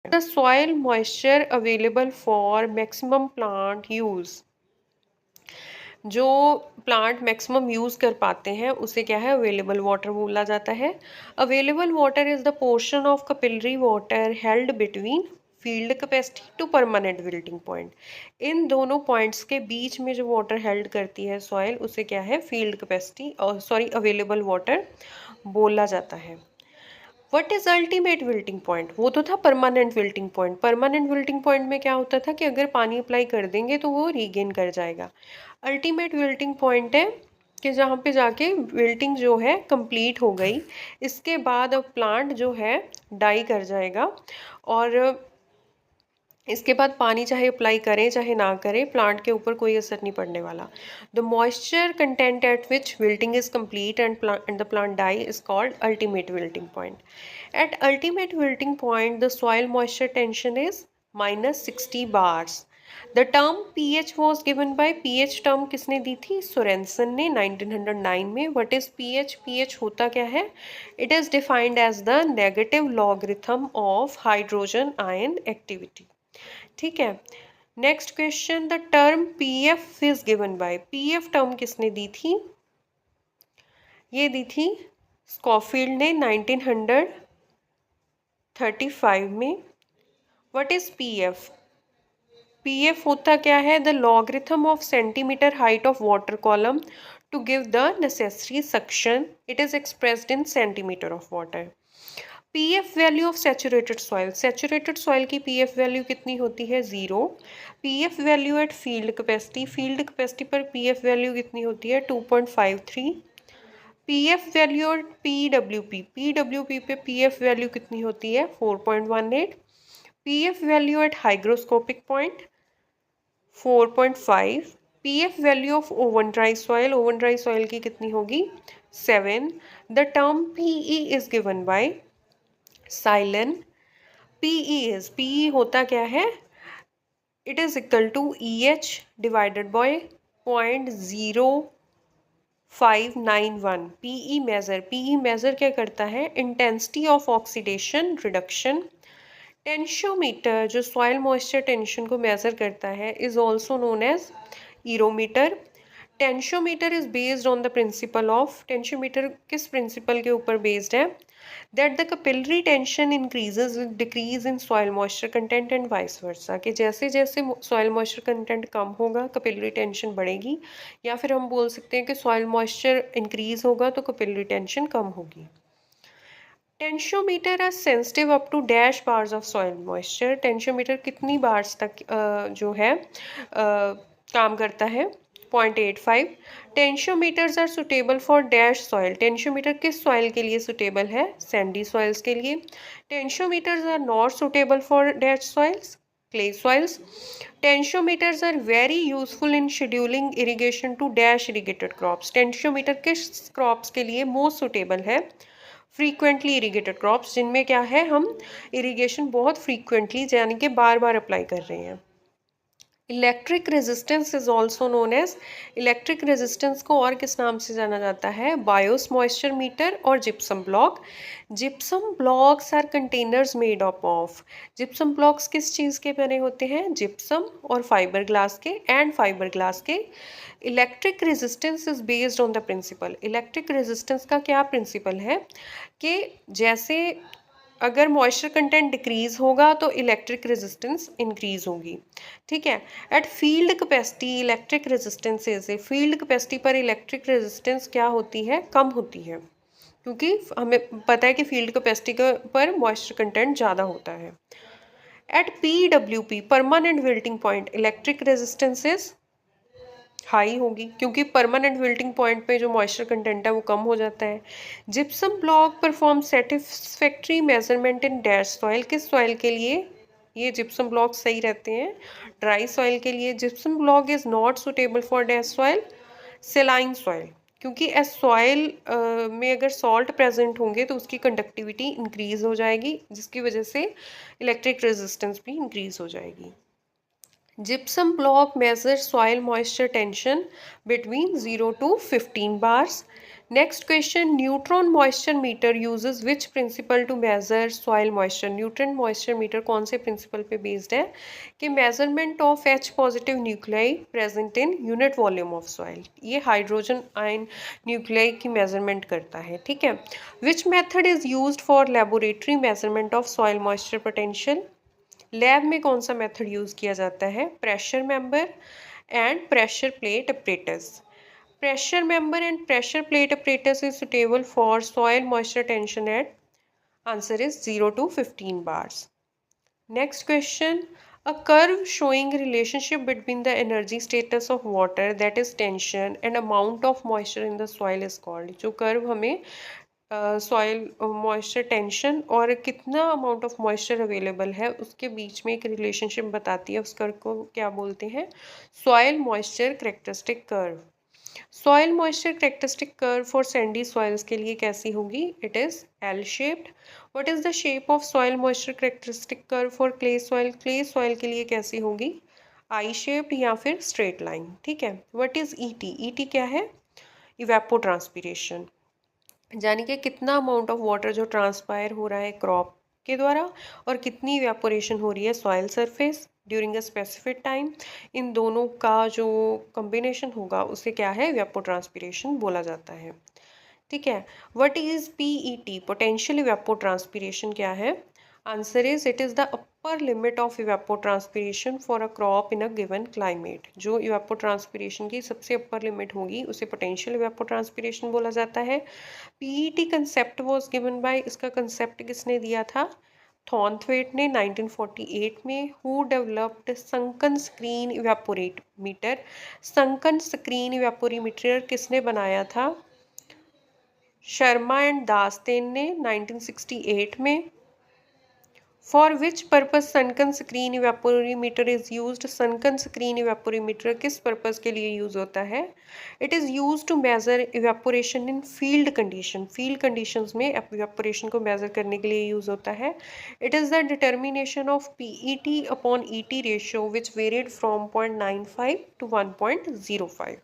the soil moisture available for maximum plant use। जो प्लांट मैक्सिमम यूज़ कर पाते हैं उसे क्या है, अवेलेबल वाटर बोला जाता है। Available water is the portion of capillary water held between field capacity to permanent wilting point. इन दोनों पॉइंट्स के बीच में जो वाटर हेल्ड करती है सॉइल, उसे क्या है, फील्ड कैपेसिटी और सॉरी अवेलेबल वाटर बोला जाता है। What is ultimate wilting point? वो तो था permanent wilting point. Permanent wilting point में क्या होता था कि अगर पानी अप्लाई कर देंगे तो वो रीगेन कर जाएगा। अल्टीमेट विल्टिंग पॉइंट है कि जहाँ पे जाके विल्टिंग जो है कंप्लीट हो गई, इसके बाद अब प्लांट जो है डाई कर जाएगा, और इसके बाद पानी चाहे अप्लाई करें चाहे ना करें, प्लांट के ऊपर कोई असर नहीं पड़ने वाला। The moisture content at which wilting is complete and the plant die is called ultimate wilting point. At ultimate wilting point the soil moisture tension is -60 bars. The term pH was given by, pH term किसने दी थी? Sorensen ने 1909 में। What is pH? pH होता क्या है? It is defined as the negative logarithm of hydrogen ion activity. ठीक है। Next question, the term pF is given by, pF term किसने दी थी? ये दी थी स्कॉफील्ड ने 1935 में। What is PF? पीएफ होता क्या है? The logarithm of centimetre height of water column to give the necessary suction. It is expressed in centimetre of water. PF value of saturated soil, saturated soil की pF value कितनी होती है? 0। PF value at field capacity, field capacity पर pF value कितनी होती है? 2.53। PF value at PWP, PWP पे pF value कितनी होती है? 4.18। PF value at hygroscopic point 4.5। PF value of oven dry soil, oven dry soil की कितनी होगी? 7। The term pE is given by Sillen. PE होता क्या है? It is equal to EH divided by 0.0591। PE measure क्या करता है? Intensity of oxidation reduction. Tensiometer जो सॉइल मॉइस्चर टेंशन को मेजर करता है is also known as irrometer. Tensiometer is based on the principle of, tensiometer किस principle के ऊपर बेस्ड है? That the capillary tension increases with decrease in soil moisture content and vice versa, कि जैसे जैसे सॉइल मॉइस्चर कंटेंट कम होगा capillary tension बढ़ेगी, या फिर हम बोल सकते हैं कि सॉइल मॉइस्चर इंक्रीज होगा तो कैपिलरी टेंशन कम होगी। Tensiometer are sensitive up to dash bars of soil moisture, tensiometer कितनी बार्स तक जो है काम करता है? 0.85। Tensiometers are suitable for dash soil, tensiometer किस सॉइल के लिए सुटेबल है? सैंडी सॉइल्स के लिए। Tensiometers are not suitable for dash soils, clay soils. Tensiometers are very useful in scheduling irrigation to dash irrigated crops, tensiometer किस crops के लिए most suitable है? फ्रीक्वेंटली इरिगेटेड क्रॉप्स, जिनमें क्या है, हम इरिगेशन बहुत फ्रीक्वेंटली यानी कि बार बार अप्लाई कर रहे हैं। Electric resistance is also known as, electric resistance को और किस नाम से जाना जाता है? बायोस मॉइस्चर मीटर और gypsum block. Gypsum blocks are containers made up of, gypsum blocks किस चीज़ के बने होते हैं? जिप्सम और फाइबर ग्लास के, एंड फाइबर ग्लास के। Electric resistance is based on the principle, electric resistance का क्या प्रिंसिपल है कि जैसे अगर मॉइस्चर कंटेंट डिक्रीज होगा तो इलेक्ट्रिक रेजिस्टेंस इंक्रीज होगी। ठीक है। Eight field capacity electric resistance is, field capacity पर इलेक्ट्रिक रेजिस्टेंस क्या होती है? कम होती है, क्योंकि हमें पता है कि फील्ड कैपेसिटी पर मॉइस्चर कंटेंट ज़्यादा होता है। At PWP permanent wilting point electric resistance is high होगी, क्योंकि परमानेंट विल्टिंग पॉइंट पे जो मॉइस्चर कंटेंट है वो कम हो जाता है। Gypsum block perform satisfactory measurement in dash soil, किस सॉइल के लिए ये जिप्सम ब्लॉक सही रहते हैं? ड्राई सॉइल के लिए। Gypsum block is not suitable for dash soil, saline soil, क्योंकि एस सॉइल में अगर सॉल्ट प्रेजेंट होंगे तो उसकी कंडक्टिविटी इंक्रीज हो जाएगी, जिसकी वजह से इलेक्ट्रिक रेजिस्टेंस भी इंक्रीज हो जाएगी। Gypsum block measures soil moisture tension between 0 to 15 bars. Next question, neutron moisture meter uses which principle to measure soil moisture? Neutron moisture meter कौन से principle पे based है कि measurement of H positive nuclei present in unit volume of soil. ये hydrogen ion nuclei की measurement करता है, ठीक है. Which method is used for laboratory measurement of soil moisture potential? Lab में कौन सा मेथड यूज़ किया जाता है? Pressure member and pressure plate apparatus. Pressure member and pressure plate apparatus is suitable for soil moisture tension at answer is 0 to 15 bars. Next question, a curve showing relationship between the energy status of water that is tension and amount of moisture in the soil is called. जो curve हमें soil moisture tension और कितना amount of moisture available है उसके बीच में एक relationship बताती है, उस कर्व को क्या बोलते हैं? Soil moisture characteristic curve. Soil moisture characteristic curve for sandy soils के लिए कैसी होगी? It is L shaped. What is the shape of soil moisture characteristic curve for clay soil? Clay soil के लिए कैसी होगी? आई शेप्ड या फिर स्ट्रेट लाइन, ठीक है. What is ET? ईटी क्या है? इवेपोट्रांसपिरेशन, यानी कि कितना अमाउंट ऑफ वाटर जो ट्रांसपायर हो रहा है क्रॉप के द्वारा और कितनी इवेपोरेशन हो रही है soil surface during a specific time. इन दोनों का जो कॉम्बिनेशन होगा उसे क्या है? इवेपोट्रांसपिरेशन बोला जाता है, ठीक है. What is PET? Potential evapotranspiration क्या है? Answer is it is the upper limit of evapotranspiration for a crop in a given climate. जो इवेपोट्रांसपिरेशन की सबसे अपर लिमिट होगी उसे पोटेंशियल इवेपोट्रांसपिरेशन बोला जाता है. PET concept was given by, इसका कंसेप्ट किसने दिया था? थॉर्नथवेट ने 1948 में. Who developed sunken screen evaporimeter? Sunken screen evaporimeter किसने बनाया था? शर्मा एंड दास्तेन ने 1968 में. For which purpose sunken screen evaporimeter is used? Sunken screen evaporimeter किस पर्पज़ के लिए यूज़ होता है? It is use to measure evaporation in field condition. Field conditions में इवेपोरेशन को मेज़र करने के लिए यूज़ होता है. It is the determination of PET upon ET ratio which varied from 0.95 to 1.05.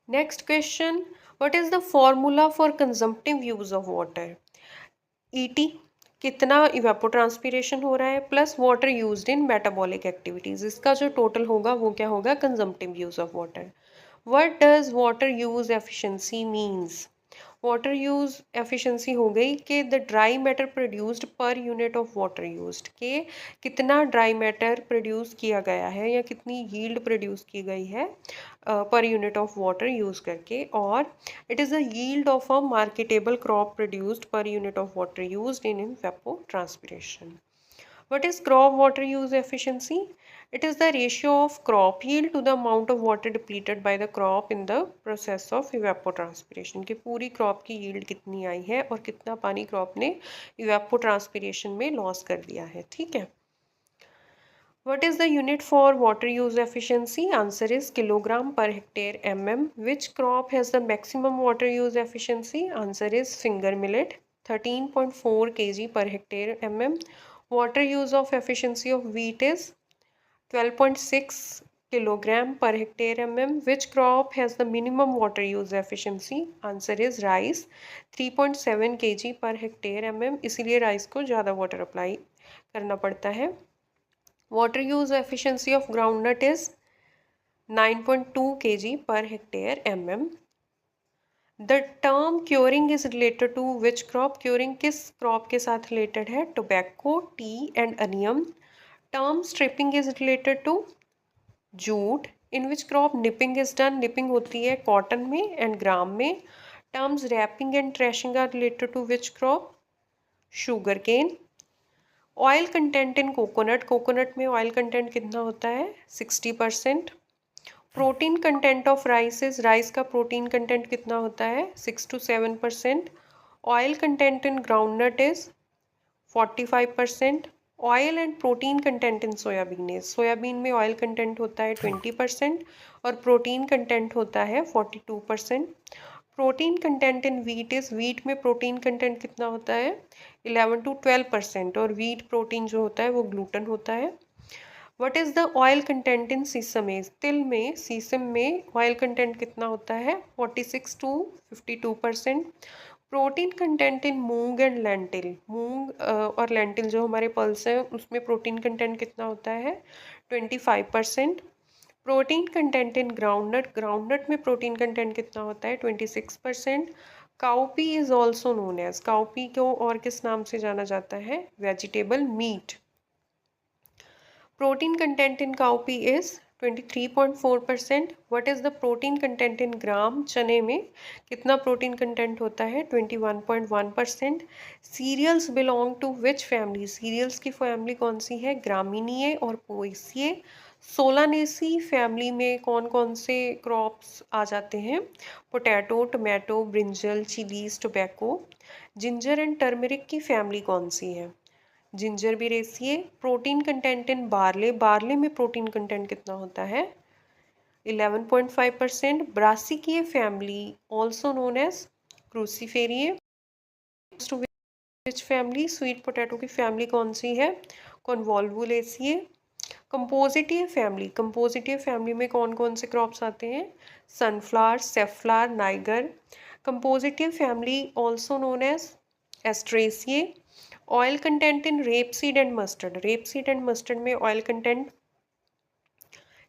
Next question, what is the formula for consumptive use of water? ET कितना evapotranspiration हो रहा है plus water used in metabolic activities, इसका जो total होगा वो क्या होगा? Consumptive use of water. What does water use efficiency means? Water use efficiency हो गई कि the dry matter produced per unit of water used, के कितना ड्राई मैटर प्रोड्यूस किया गया है या कितनी यील्ड प्रोड्यूस की गई है per unit of water use करके. और it is the yield of a marketable crop produced per unit of water used in evapotranspiration. What is crop water use efficiency? It is the ratio of crop yield to the amount of water depleted by the crop in the process of evapotranspiration. कि पूरी crop की yield कितनी आई है और कितना पानी crop ने evapotranspiration में loss कर दिया है, ठीक है. What is the unit for water use efficiency? Answer is kilogram per hectare mm. Which crop has the maximum water use efficiency? Answer is finger millet, 13.4 kg per hectare mm. Water use of efficiency of wheat is 12.6 kilogram per hectare mm. Which crop has the minimum water use efficiency? Answer is rice, 3.7 kg per hectare mm. इसीलिए rice को ज़्यादा water apply करना पड़ता है. Water use efficiency of groundnut is 9.2 kg per hectare mm. The term curing is related to which crop? Curing किस crop के साथ related है? Tobacco, tea and onion. Term stripping is related to jute. In which crop nipping is done? Nipping होती है cotton में and gram में. Terms wrapping and trashing are related to which crop? Sugar cane. Oil content in coconut. Coconut में oil content कितना होता है? 60%. Protein content of rice is, rice का protein content कितना होता है? 6 to 7%. Oil content in groundnut is 45%. Oil and protein content in soybean is, soybean में oil content होता है 20% और प्रोटीन कंटेंट होता है 42%. Protein content in wheat is, wheat में प्रोटीन कंटेंट कितना होता है? 11 to 12% और वीट प्रोटीन जो होता है वो ग्लूटन होता है. What is the oil content in sesame? तिल में, सीसम में ऑयल कंटेंट कितना होता है? 46 to 52%। Protein content in moong and lentil, मूंग और लेंटिल जो हमारे पल्स हैं उसमें प्रोटीन कंटेंट कितना होता है? 25%। Protein content in groundnut, groundnut में प्रोटीन कंटेंट कितना होता है? 26%। Cowpea is also known as, cowpea को और किस नाम से जाना जाता है? Vegetable meat. Protein content in cowpea is 23.4%. What is the protein content in gram? चने में कितना प्रोटीन कंटेंट होता है? 21.1%. Cereals belong to which family? Cereals की फैमिली कौन सी है? ग्रामीनीय और पोएसिए। सोलानेसी फैमिली में कौन कौन से क्रॉप्स आ जाते हैं? Potato, tomato, brinjal, chillies, tobacco. Ginger and turmeric की फैमिली कौन सी है? जिंजर भी रेसिए। Protein content in barley, barley में प्रोटीन कंटेंट कितना होता है? 11.5%। Brassicaceae family also known as Cruciferae. To which family? Sweet potato की फैमिली कौन सी है? कॉन्वोल्वुलेसिए। कंपोजिटिव फैमिली, कंपोजिटिव फैमिली में कौन कौन से क्रॉप्स आते हैं? Sunflower, safflower, niger. Compositae family also known as Asteraceae. Oil content in rapeseed and mustard, rapeseed and mustard में ऑयल कंटेंट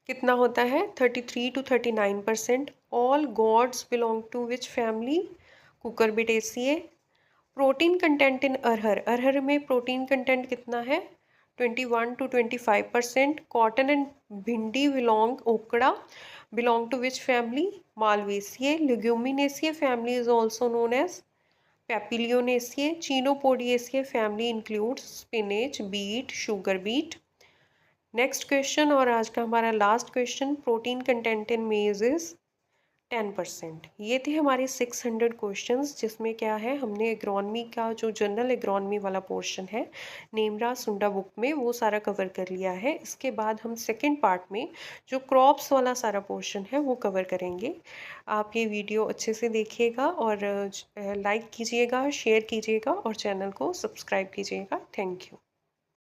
कितना होता है? 33 to 39%। All gourds belong to which family? Cucurbitaceae. Protein content in arhar, अरहर में protein content कितना है? 21 to 25%। Cotton and bhindi belong, okra belong to which family? Malvaceae. Leguminosae family is also known as Papilionaceae. Chenopodiaceae family includes spinach, beet, sugar beet. Next question और आज का हमारा last question, protein content इन मेज is 10%। ये थे हमारे 600 questions जिसमें क्या है, हमने एग्रोनमी का जो जनरल एग्रोनमी वाला पोर्शन है नेमरा सुंडा बुक में वो सारा कवर कर लिया है। इसके बाद हम सेकंड पार्ट में जो क्रॉप्स वाला सारा पोर्शन है वो कवर करेंगे। आप ये वीडियो अच्छे से देखिएगा और लाइक कीजिएगा, शेयर कीजिएगा और चैनल को सब्सक्राइब कीजिएगा। Thank you.